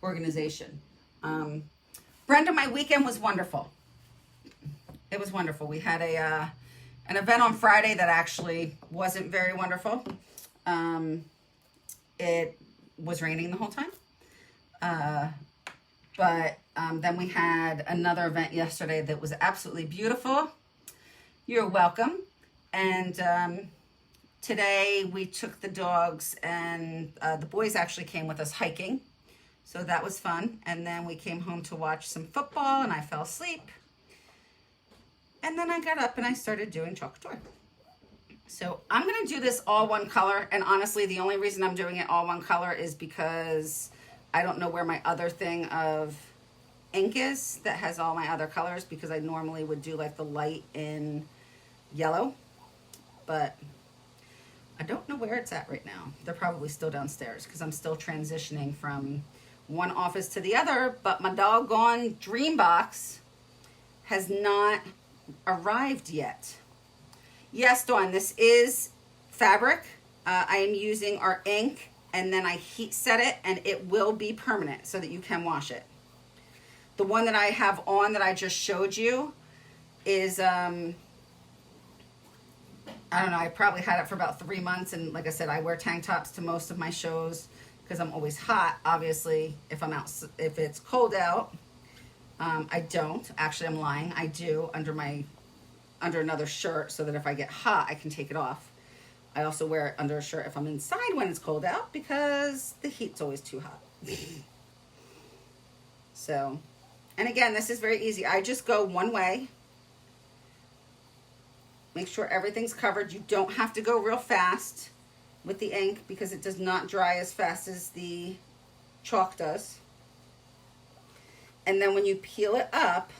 organization. Brenda, my weekend was wonderful. It was wonderful. We had an event on Friday that actually wasn't very wonderful. It was raining the whole time. But then we had another event yesterday that was absolutely beautiful. You're welcome. And today we took the dogs, and the boys actually came with us hiking. So that was fun. And then we came home to watch some football, and I fell asleep. And then I got up and I started doing Chalk Couture. So I'm going to do this all one color. And honestly, the only reason I'm doing it all one color is because I don't know where my other thing of ink is that has all my other colors, because I normally would do like the light in yellow. But I don't know where it's at right now. They're probably still downstairs because I'm still transitioning from one office to the other. But my doggone dream box has not arrived yet. Yes, Dawn, this is fabric. I am using our ink, and then I heat set it, and it will be permanent so that you can wash it. The one that I have on that I just showed you is I don't know, I probably had it for about 3 months, and like I said, I wear tank tops to most of my shows because I'm always hot. Obviously, if I'm out, if it's cold out, I don't. Actually, I'm lying. I do under another shirt, so that if I get hot, I can take it off. I also wear it under a shirt if I'm inside when it's cold out, because the heat's always too hot. So, and again, this is very easy. I just go one way. Make sure everything's covered. You don't have to go real fast with the ink because it does not dry as fast as the chalk does. And then when you peel it up,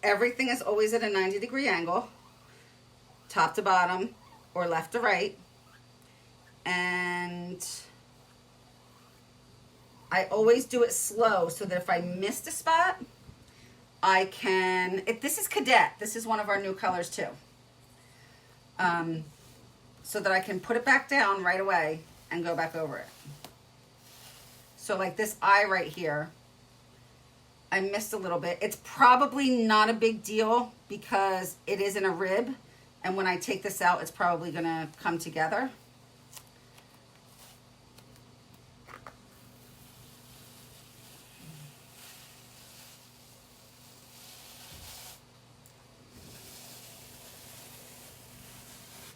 everything is always at a 90-degree angle, top to bottom or left to right. And I always do it slow so that if I missed a spot, I can, this is Cadet. This is one of our new colors too. So that I can put it back down right away and go back over it. So like this eye right here, I missed a little bit. It's probably not a big deal because it is in a rib. And when I take this out, it's probably gonna come together.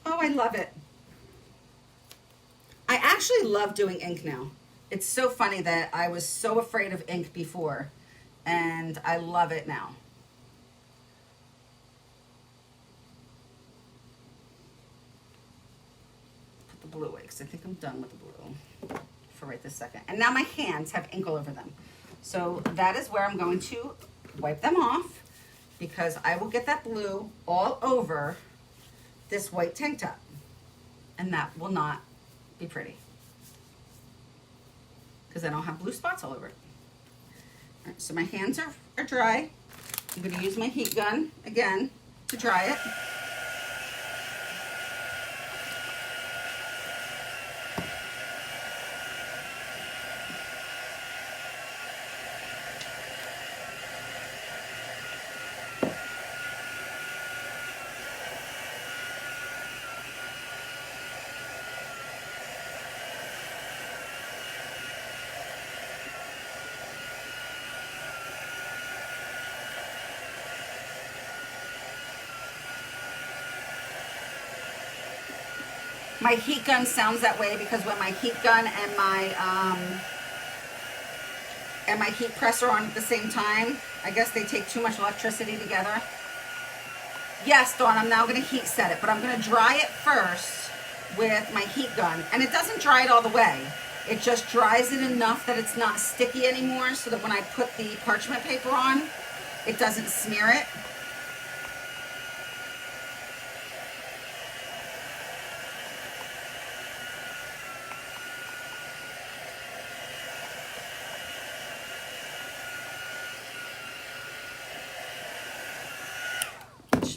Oh, I love it. I actually love doing ink now. It's so funny that I was so afraid of ink before, and I love it now. Put the blue away because I think I'm done with the blue for right this second. And now my hands have ink all over them. So that is where I'm going to wipe them off because I will get that blue all over this white tank top, and that will not be pretty because I don't have blue spots all over it. All right, so my hands are dry. I'm going to use my heat gun again to dry it. My heat gun sounds that way because when my heat gun and my heat press are on at the same time, I guess they take too much electricity together. Yes, Dawn, I'm now going to heat set it, but I'm going to dry it first with my heat gun. And it doesn't dry it all the way. It just dries it enough that it's not sticky anymore so that when I put the parchment paper on, it doesn't smear it.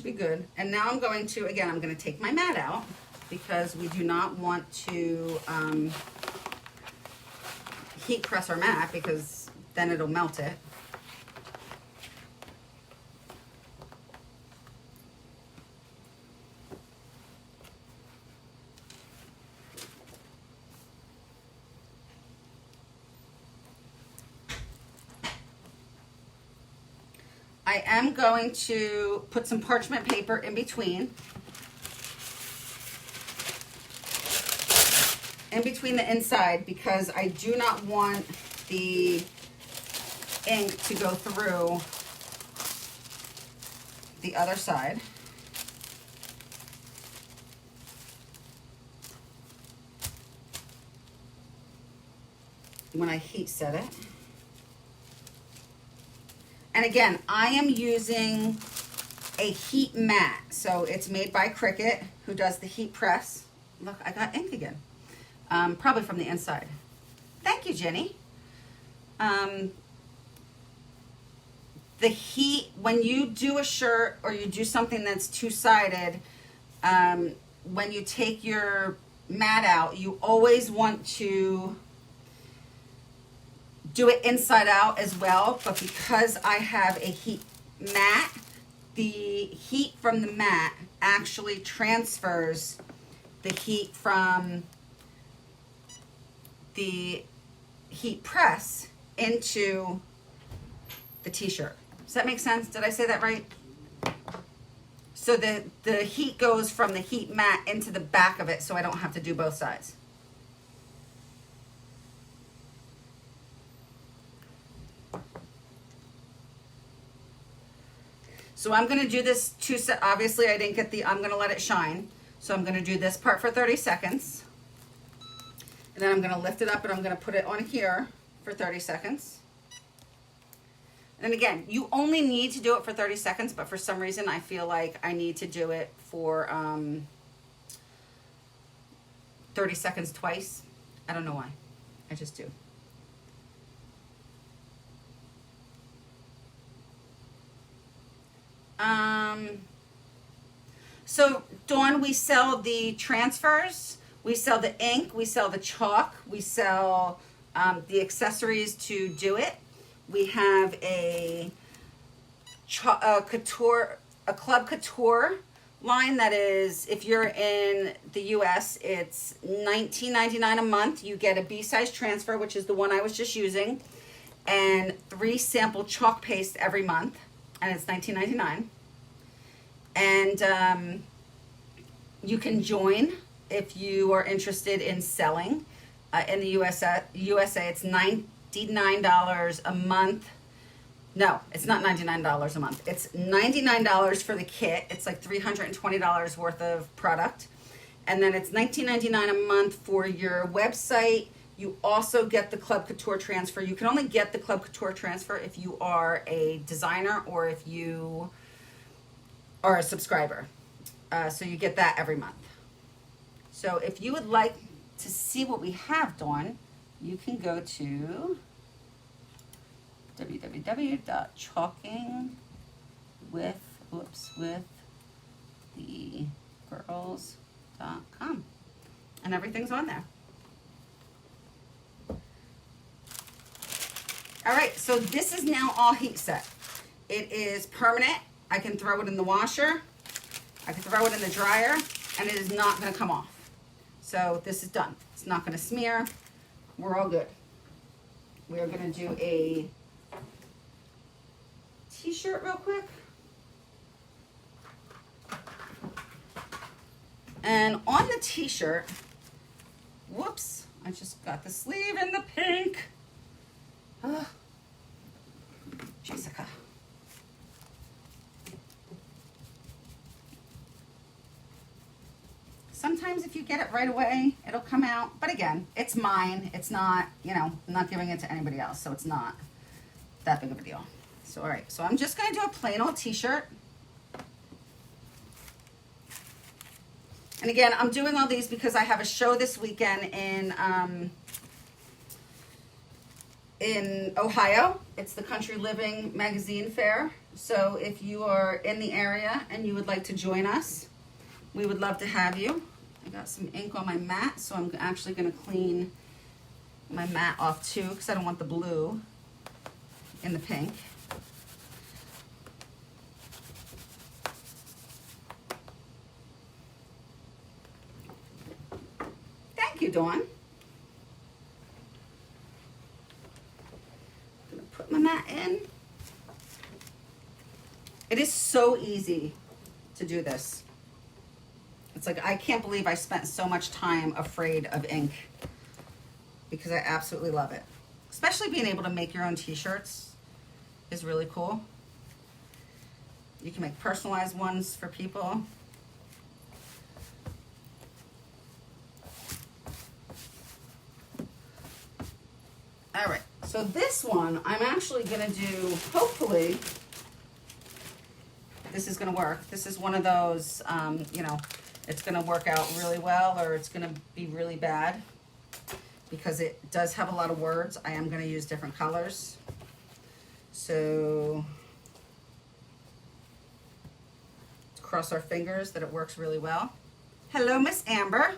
Be good. And now I'm going to, again, I'm going to take my mat out because we do not want to heat press our mat because then it'll melt it. I am going to put some parchment paper in between the inside because I do not want the ink to go through the other side. When I heat set it. And again, I am using a heat mat. So it's made by Cricut, who does the heat press. Look, I got ink again. Probably from the inside. Thank you, Jenny. The heat, when you do a shirt or you do something that's two-sided, when you take your mat out, you always want to do it inside out as well, but because I have a heat mat, the heat from the mat actually transfers the heat from the heat press into the t-shirt. Does that make sense? Did I say that right? So the heat goes from the heat mat into the back of it so I don't have to do both sides. So I'm going to do this obviously I didn't get I'm going to let it shine. So I'm going to do this part for 30 seconds. And then I'm going to lift it up and I'm going to put it on here for 30 seconds. And again, you only need to do it for 30 seconds, but for some reason I feel like I need to do it for 30 seconds twice. I don't know why. I just do. So Dawn, we sell the transfers, we sell the ink, we sell the chalk, we sell the accessories to do it. We have a couture, a Club Couture line that is, if you're in the US, it's $19.99 a month. You get a B-size transfer, which is the one I was just using, and 3 sample chalk paste every month, and it's $19.99. And you can join if you are interested in selling. In the USA, it's $99 a month. No, it's not $99 a month. It's $99 for the kit. It's like $320 worth of product. And then it's $19.99 a month for your website. You also get the Club Couture transfer. You can only get the Club Couture transfer if you are a designer or if you are a subscriber. So you get that every month. So if you would like to see what we have, Dawn, you can go to www.chalkingwiththegirls.com, and everything's on there. All right, so this is now all heat set. It is permanent. I can throw it in the washer, I can throw it in the dryer, and it is not going to come off. So this is done. It's not going to smear. We're all good. We are going to do a t-shirt real quick. And on the t-shirt, whoops, I just got the sleeve in the pink. Jessica. Sometimes if you get it right away, it'll come out. But again, it's mine. It's not, you know, I'm not giving it to anybody else, so it's not that big of a deal. So, all right, so I'm just going to do a plain old t-shirt. And again, I'm doing all these because I have a show this weekend in Ohio. It's the Country Living Magazine Fair. So if you are in the area and you would like to join us, we would love to have you. I got some ink on my mat, so I'm actually going to clean my mat off too because I don't want the blue in the pink. Thank you, Dawn. I'm going to put my mat in. It is so easy to do this. It's like, I can't believe I spent so much time afraid of ink because I absolutely love it. Especially being able to make your own t-shirts is really cool. You can make personalized ones for people. All right, so this one I'm actually gonna do, hopefully, this is gonna work. This is one of those, you know, it's gonna work out really well or it's gonna be really bad because it does have a lot of words. I am gonna use different colors. So, let's cross our fingers that it works really well. Hello, Miss Amber.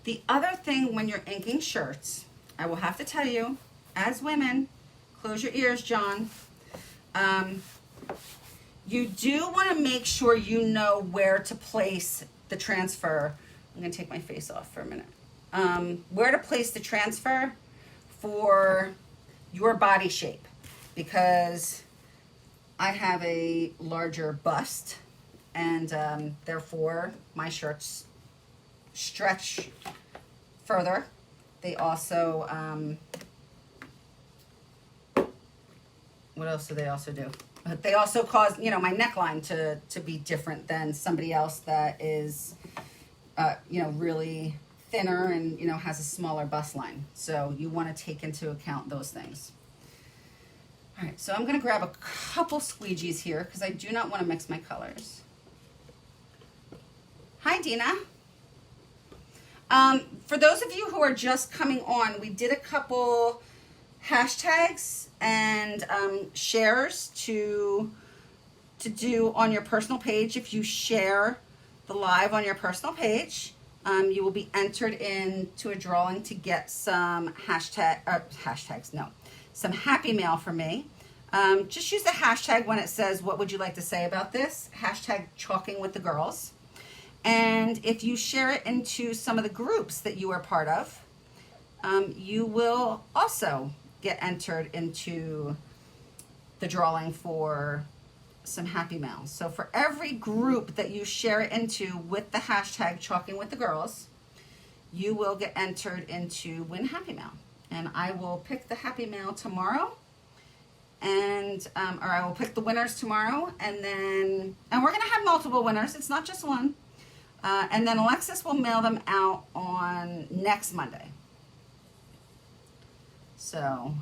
The other thing when you're inking shirts, I will have to tell you, as women, close your ears, John. You do want to make sure you know where to place the transfer. I'm going to take my face off for a minute. Where to place the transfer for your body shape, because I have a larger bust and therefore my shirts stretch further. They also, what else do they also do? They also cause, you know, my neckline to be different than somebody else that is, you know, really thinner and, you know, has a smaller bust line. So you want to take into account those things. All right, so I'm gonna grab a couple squeegees here because I do not want to mix my colors. Hi, Dina. For those of you who are just coming on, we did a couple hashtags and shares to do on your personal page. If you share the live on your personal page, you will be entered into a drawing to get some some happy mail from me. Just use the hashtag when it says, what would you like to say about this? Hashtag chalking with the girls. And if you share it into some of the groups that you are part of, you will also get entered into the drawing for some happy mail. So for every group that you share it into with the hashtag chalking with the girls, you will get entered into win happy mail. And I will pick the happy mail tomorrow, and or I will pick the winners tomorrow, and we're gonna have multiple winners. It's not just one. And then Alexis will mail them out on next Monday. So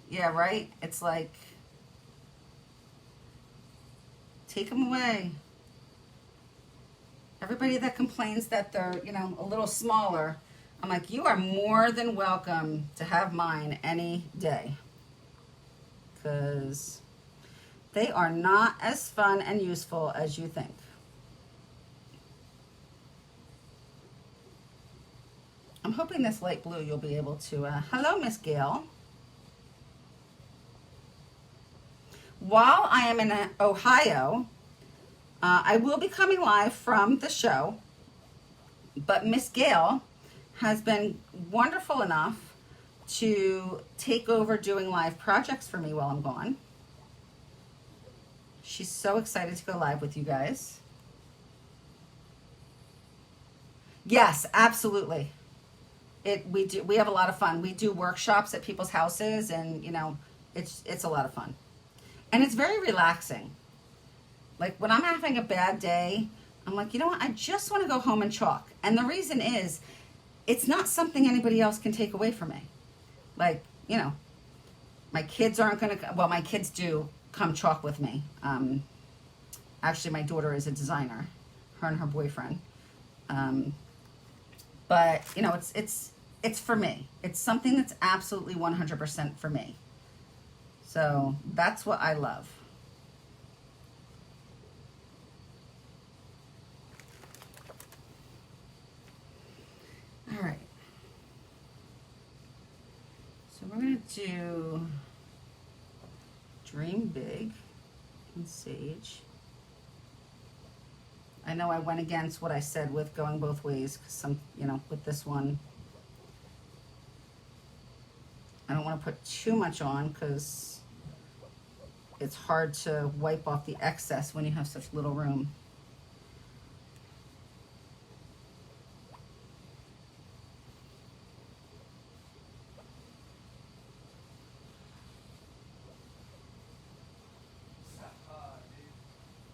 yeah, right? It's like, take them away. Everybody that complains that they're, a little smaller, I'm like, you are more than welcome to have mine any day. Because they are not as fun and useful as you think. I'm hoping this light blue you'll be able to, hello, Miss Gail. While I am in Ohio, I will be coming live from the show, but Miss Gail has been wonderful enough to take over doing live projects for me while I'm gone. She's so excited to go live with you guys. Yes, absolutely. We have a lot of fun. We do workshops at people's houses, and it's a lot of fun. And it's very relaxing. Like when I'm having a bad day, I'm like, you know what? I just want to go home and chalk. And the reason is, it's not something anybody else can take away from me. Like, my kids aren't going to, well, my kids do come chalk with me. Actually, my daughter is a designer, her and her boyfriend. But, it's for me. It's something that's absolutely 100% for me. So that's what I love. All right. So we're going to do Dream Big and Sage. I know I went against what I said with going both ways, because with this one, I don't want to put too much on because it's hard to wipe off the excess when you have such little room.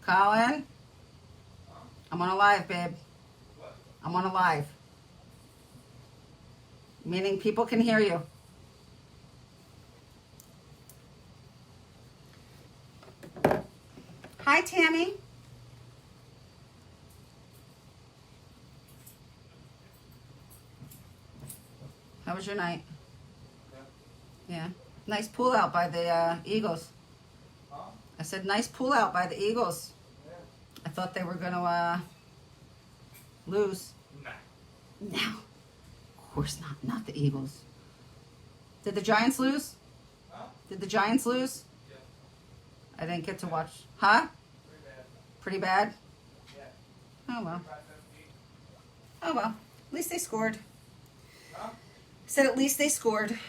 Colin? I'm on a live, babe. What? I'm on a live. Meaning people can hear you. Hi, Tammy. How was your night? Yeah. Nice pool out by the Eagles. Huh? I said nice pool out by the Eagles. Yeah. I thought they were going to lose. Nah. No. Of course not. Not the Eagles. Did the Giants lose? Huh? Did the Giants lose? Yeah. I didn't get to watch. Huh? Pretty bad. Pretty bad? Yeah. Oh, well. 5-17. Oh, well. At least they scored. Huh? Said at least they scored.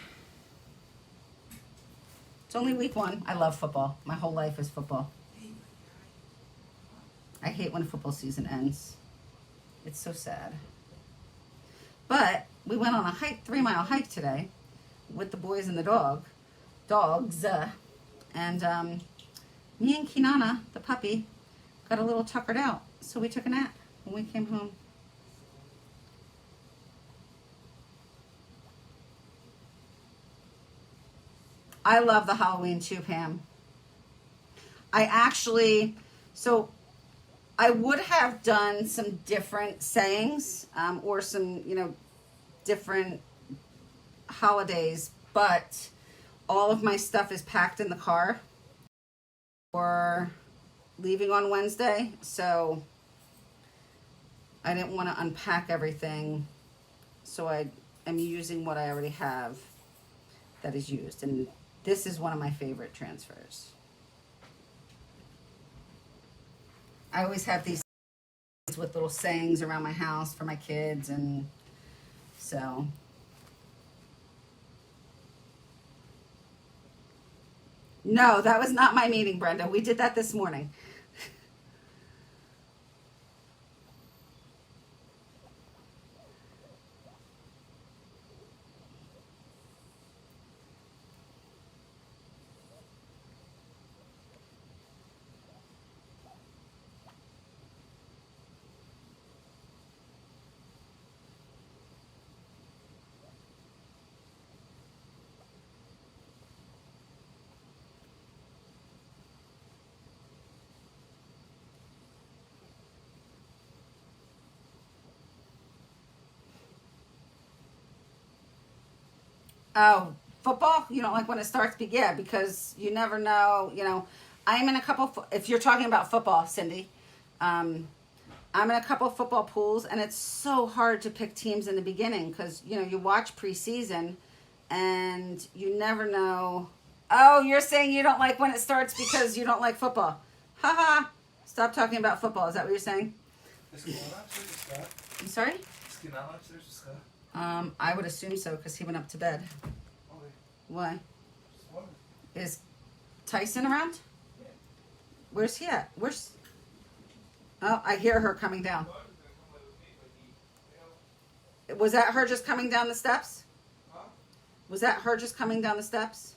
It's only week 1. I love football. My whole life is football. I hate when football season ends. It's so sad. But we went on a hike, 3-mile hike today with the boys and the dog. dogs. And me and Kinana, the puppy, got a little tuckered out. So we took a nap when we came home. I love the Halloween too, Pam. I actually, so I would have done some different sayings or some, different holidays, but all of my stuff is packed in the car for leaving on Wednesday, so I didn't want to unpack everything, so I am using what I already have that is used, and this is one of my favorite transfers. I always have these with little sayings around my house for my kids, and so no, that was not my meeting, Brenda. We did that this morning. Oh, football? You don't like when it starts? Yeah, because you never know. I'm in a couple. If you're talking about football, Cindy, I'm in a couple football pools, and it's so hard to pick teams in the beginning because you watch preseason, and you never know. Oh, you're saying you don't like when it starts because you don't like football? Haha! Stop talking about football. Is that what you're saying? I'm sorry. I would assume so because he went up to bed. Why? Is Tyson around? Where's he at? Oh, I hear her coming down. Was that her just coming down the steps? Was that her just coming down the steps?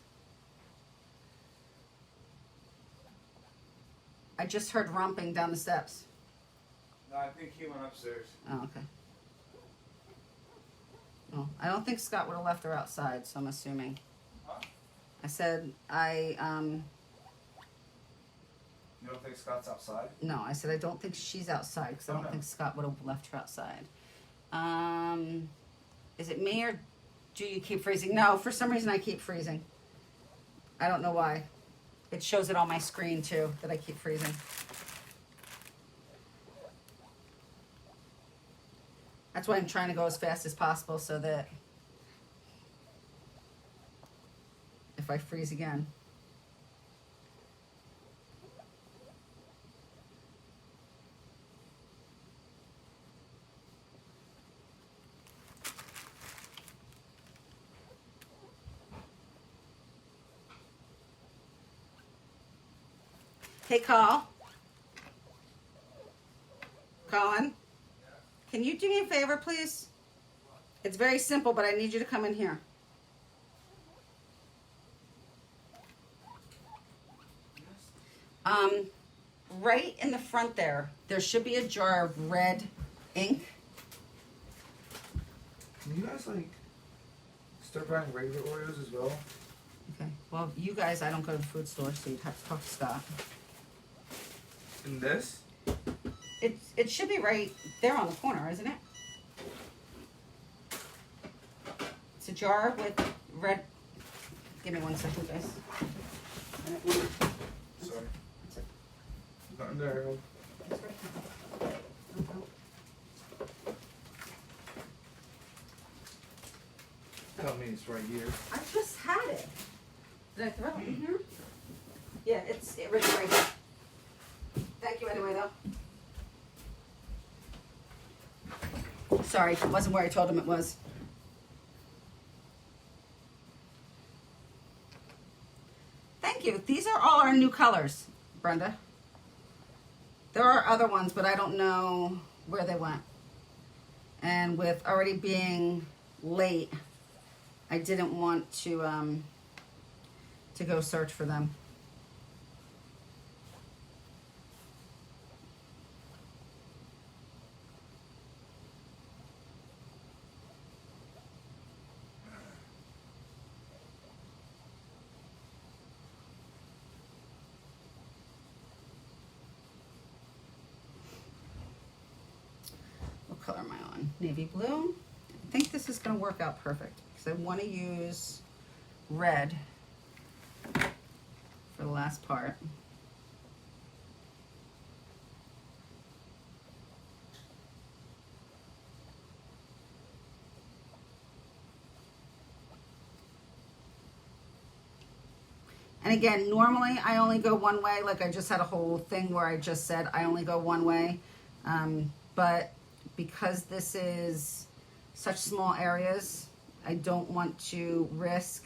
I just heard romping down the steps. No, I think he went upstairs. Oh, okay. Well, I don't think Scott would have left her outside, so I'm assuming. Huh? I said You don't think Scott's outside? no. I said I don't think she's outside because I don't think Scott would have left her outside. Is it me or do you keep freezing? No, for some reason I keep freezing. I don't know why. It shows it on my screen too that I keep freezing. That's why I'm trying to go as fast as possible so that if I freeze again. Hey, Colin, can you do me a favor, please? It's very simple, but I need you to come in here. Right in the front there should be a jar of red ink. Can you guys start buying regular Oreos as well? Okay, well, you guys, I don't go to the food store, so you'd have to talk to Scott. In this? It should be right there on the corner, isn't it? It's a jar with red. Give me 1 second, guys. Sorry. Nothing there. That's right. Tell me it's right here. I just had it. Did I throw it in here? Yeah, it's written right here. Thank you anyway, though. Sorry, it wasn't where I told him it was. Thank you. These are all our new colors, Brenda. There are other ones, but I don't know where they went. And with already being late, I didn't want to to go search for them. What color am I on? Navy blue. I think this is going to work out perfect because I want to use red for the last part. And again, normally I only go one way. Like I just had a whole thing where I just said I only go one way. But because this is such small areas, I don't want to risk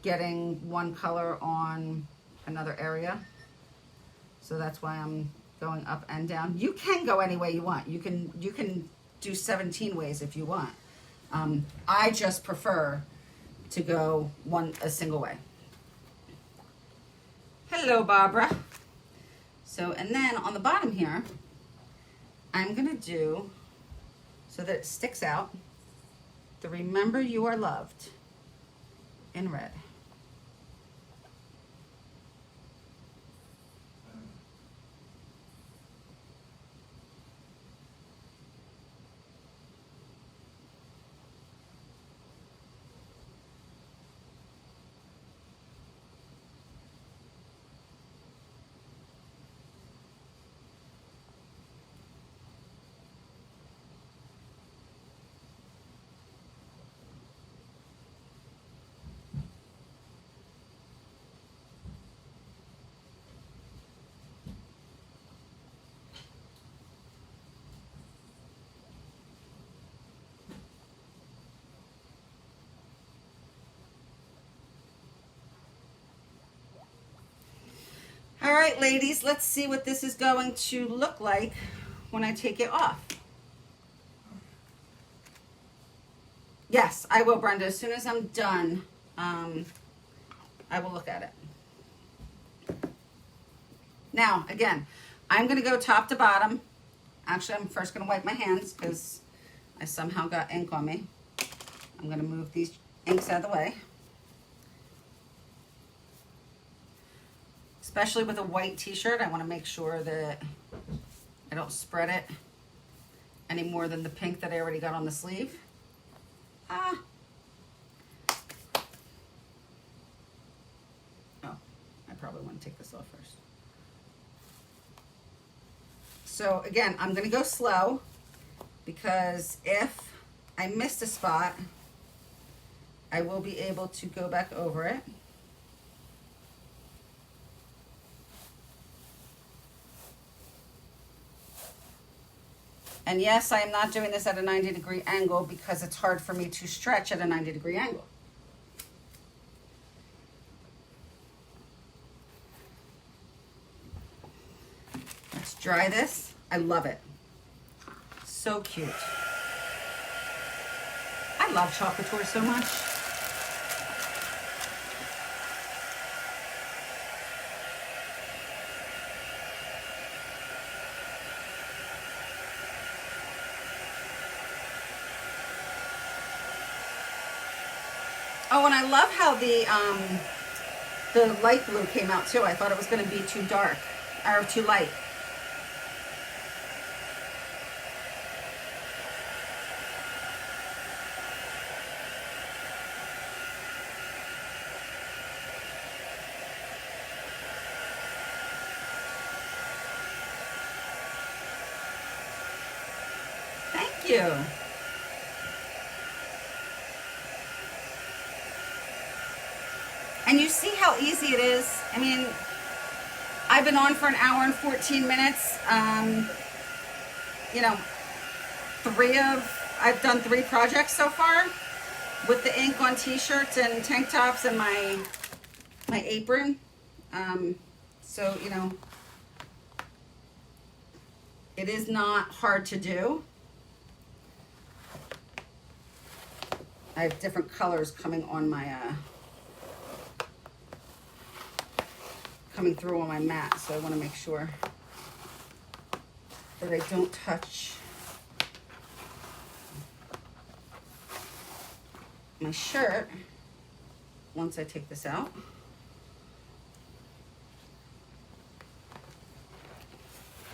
getting one color on another area. So that's why I'm going up and down. You can go any way you want. You can do 17 ways if you want. I just prefer to go a single way. Hello, Barbara. So, and then on the bottom here, I'm gonna do, so that it sticks out, the Remember You Are Loved in red. All right, ladies, let's see what this is going to look like when I take it off. Yes, I will, Brenda. As soon as I'm done, I will look at it. Now, again, I'm going to go top to bottom. Actually, I'm first going to wipe my hands because I somehow got ink on me. I'm going to move these inks out of the way. Especially with a white t-shirt, I want to make sure that I don't spread it any more than the pink that I already got on the sleeve. Oh, I probably want to take this off first. So again, I'm going to go slow because if I missed a spot, I will be able to go back over it. And yes, I am not doing this at a 90-degree angle because it's hard for me to stretch at a 90-degree angle. Let's dry this. I love it. So cute. I love Couture so much. Oh, and I love how the light blue came out too. I thought it was going to be too dark or too light. Thank you. And you see how easy it is. I mean, I've been on for an hour and 14 minutes. You know, I've done 3 projects so far with the ink on t-shirts and tank tops and my apron. So, you know, it is not hard to do. I have different colors coming on my coming through on my mat, so I want to make sure that I don't touch my shirt once I take this out.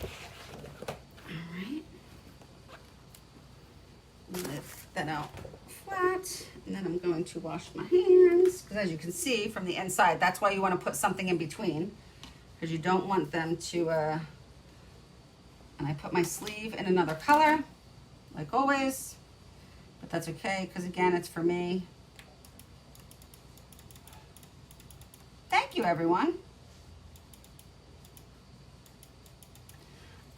All right. Lift that out flat, and then I'm going to wash my hands, because as you can see from the inside, that's why you want to put something in between, because you don't want them to, and I put my sleeve in another color, like always, but that's okay, because again, it's for me. Thank you, everyone.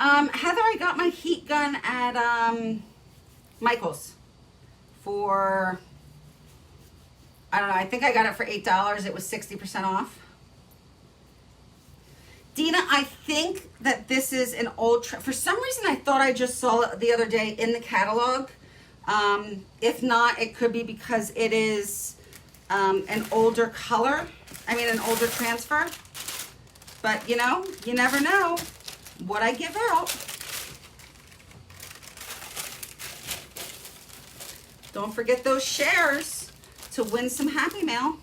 Heather, I got my heat gun at Michael's for, I don't know, I think I got it for $8. It was 60% off. Dina, I think that this is an old, for some reason I thought I just saw it the other day in the catalog. If not, it could be because it is an older color. I mean, an older transfer. But you know, you never know what I give out. Don't forget those shares to win some Happy Mail.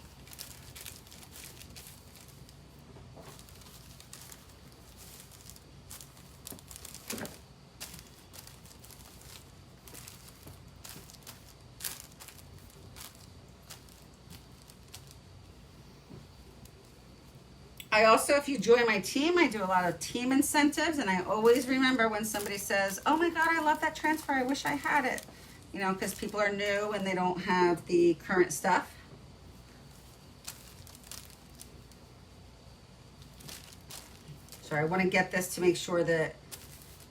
I also, if you join my team, I do a lot of team incentives, and I always remember when somebody says, oh my God, I love that transfer, I wish I had it. You know, because people are new and they don't have the current stuff. So I want to get this to make sure that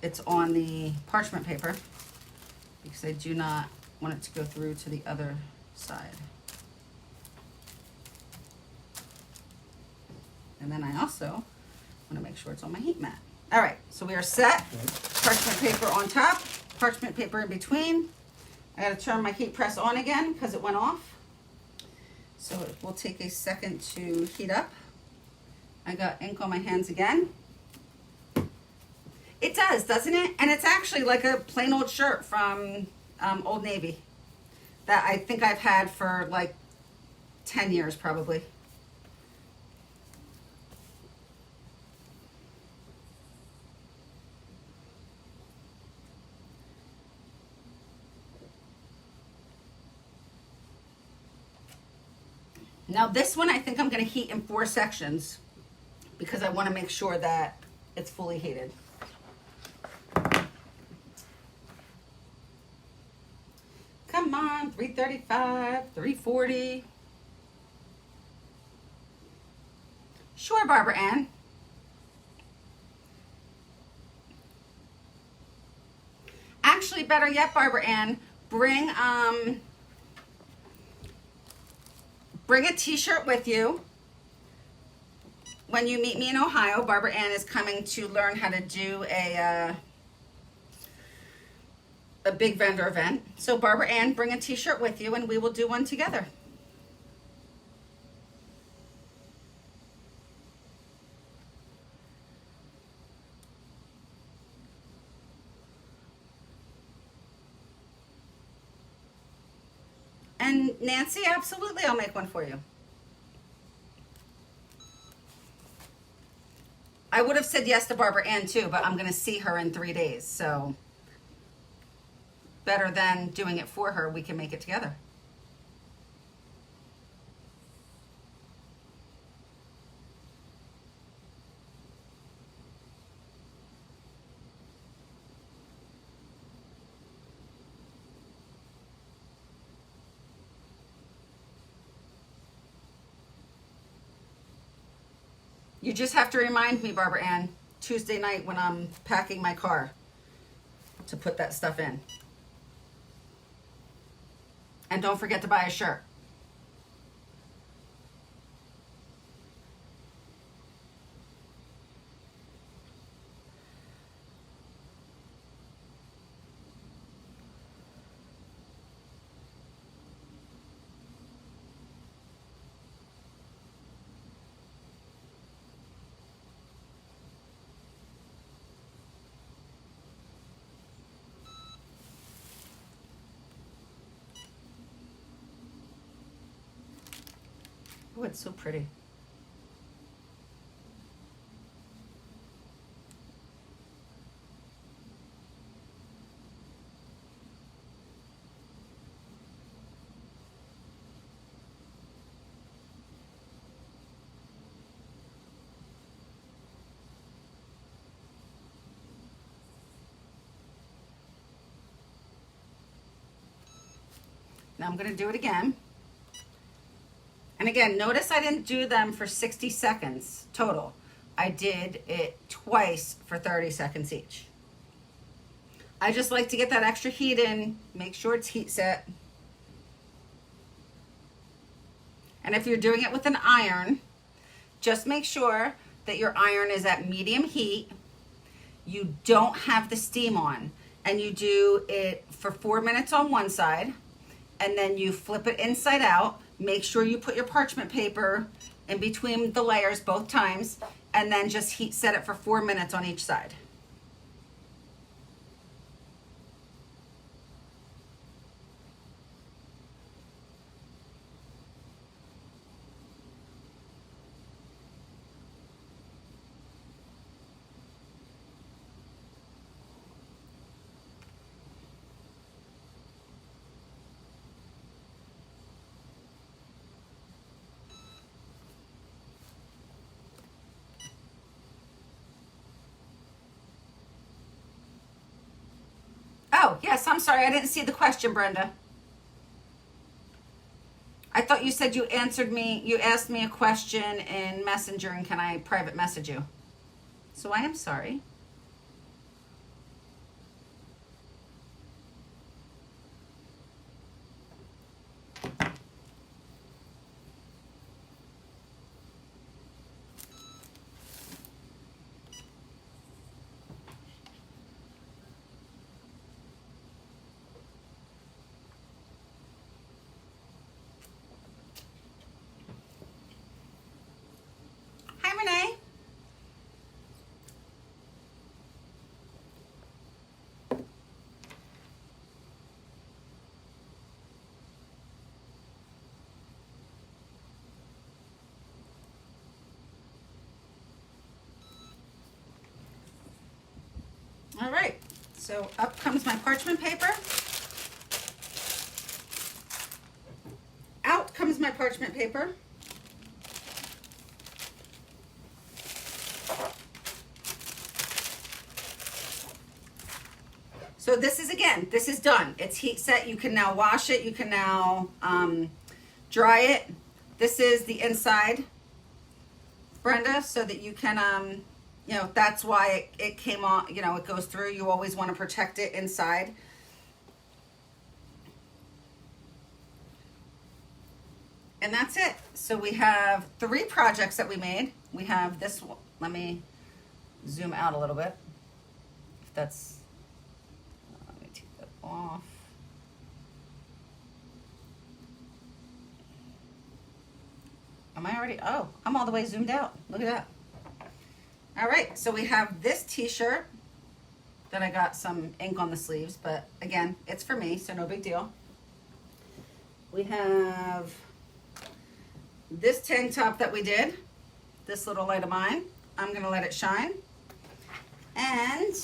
it's on the parchment paper, because I do not want it to go through to the other side. And then I also want to make sure it's on my heat mat. All right, so we are set. Parchment paper on top, parchment paper in between. I got to turn my heat press on again because it went off. So it will take a second to heat up. I got ink on my hands again. It does, doesn't it? And it's actually like a plain old shirt from Old Navy that I think I've had for like 10 years probably. Now this one I think I'm going to heat in 4 sections because I want to make sure that it's fully heated. Come on, 335, 340. Sure, Barbara Ann. Actually, better yet, Barbara Ann, bring a t-shirt with you. When you meet me in Ohio, Barbara Ann is coming to learn how to do a big vendor event. So Barbara Ann, bring a t-shirt with you and we will do one together. And Nancy, absolutely, I'll make one for you. I would have said yes to Barbara Ann too, but I'm going to see her in 3 days. So better than doing it for her, we can make it together. You just have to remind me, Barbara Ann, Tuesday night when I'm packing my car to put that stuff in. And don't forget to buy a shirt. Oh, it's so pretty. Now I'm going to do it again. And again, notice I didn't do them for 60 seconds total. I did it twice for 30 seconds each. I just like to get that extra heat in, make sure it's heat set. And if you're doing it with an iron, just make sure that your iron is at medium heat. You don't have the steam on, and you do it for 4 minutes on one side, and then you flip it inside out. Make sure you put your parchment paper in between the layers both times, and then just heat set it for 4 minutes on each side. Oh, yes, I'm sorry. I didn't see the question, Brenda. I thought you said you answered me, you asked me a question in Messenger and can I private message you? So I am sorry. Hi, Renee. All right, so up comes my parchment paper. Out comes my parchment paper. So this is, again, this is done. It's heat set. You can now wash it. You can now dry it. This is the inside, Brenda, so that you can, you know, that's why it came on, you know, it goes through. You always want to protect it inside. And that's it. So we have 3 projects that we made. We have this one. Let me zoom out a little bit. If that's, let me take that off. Am I already? Oh, I'm all the way zoomed out. Look at that. All right, so we have this t-shirt that I got some ink on the sleeves, but again, it's for me, so no big deal. We have this tank top that we did, this little light of mine. I'm gonna let it shine. And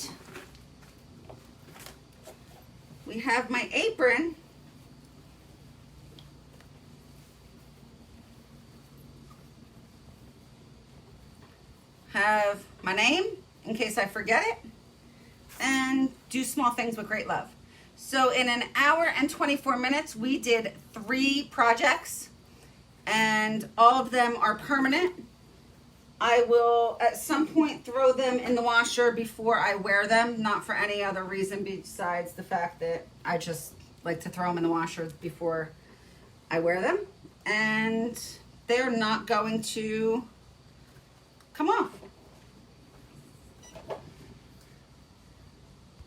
we have my apron. Have my name in case I forget it, and do small things with great love. So in an hour and 24 minutes, we did 3 projects, and all of them are permanent. I will at some point throw them in the washer before I wear them, not for any other reason besides the fact that I just like to throw them in the washer before I wear them. And they're not going to come off.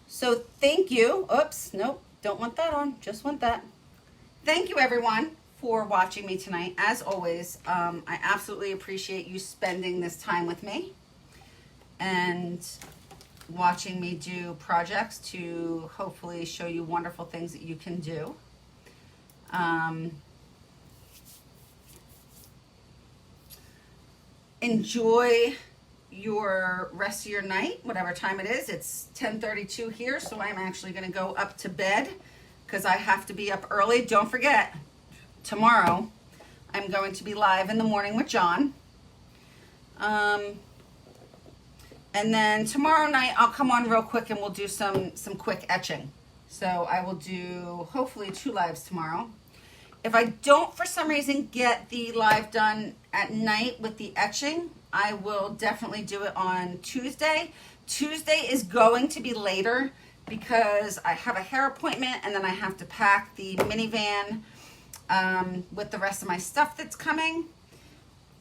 So thank you. Oops, nope, don't want that on, just want that. Thank you everyone for watching me tonight. As always, I absolutely appreciate you spending this time with me and watching me do projects to hopefully show you wonderful things that you can do. enjoy your rest of your night, whatever time it is. It's 10:32 here, so I'm actually going to go up to bed because I have to be up early. Don't forget, tomorrow I'm going to be live in the morning with John. And then tomorrow night I'll come on real quick and we'll do some quick etching. So I will do hopefully 2 lives tomorrow. If I don't for some reason get the live done at night with the etching, I will definitely do it on Tuesday. Tuesday is going to be later because I have a hair appointment and then I have to pack the minivan with the rest of my stuff that's coming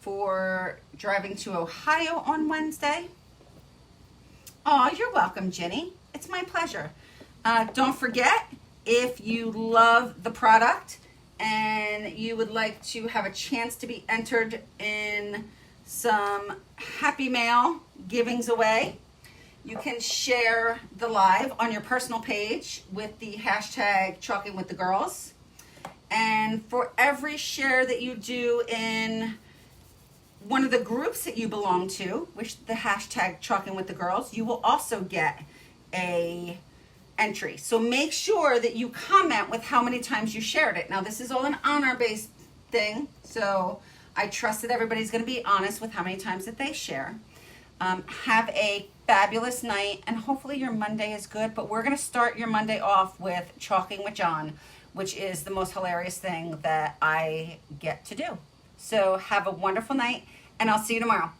for driving to Ohio on Wednesday. Oh, you're welcome, Jenny. It's my pleasure. Don't forget, if you love the product and you would like to have a chance to be entered in some Happy Mail givings away, you can share the live on your personal page with the hashtag Chalking with the Girls. And for every share that you do in one of the groups that you belong to, which the hashtag Chalking with the Girls, you will also get a entry. So make sure that you comment with how many times you shared it. Now this is all an honor-based thing, so I trust that everybody's going to be honest with how many times that they share. Have a fabulous night, and hopefully your Monday is good, but we're going to start your Monday off with Chalking with John, which is the most hilarious thing that I get to do. So have a wonderful night, and I'll see you tomorrow.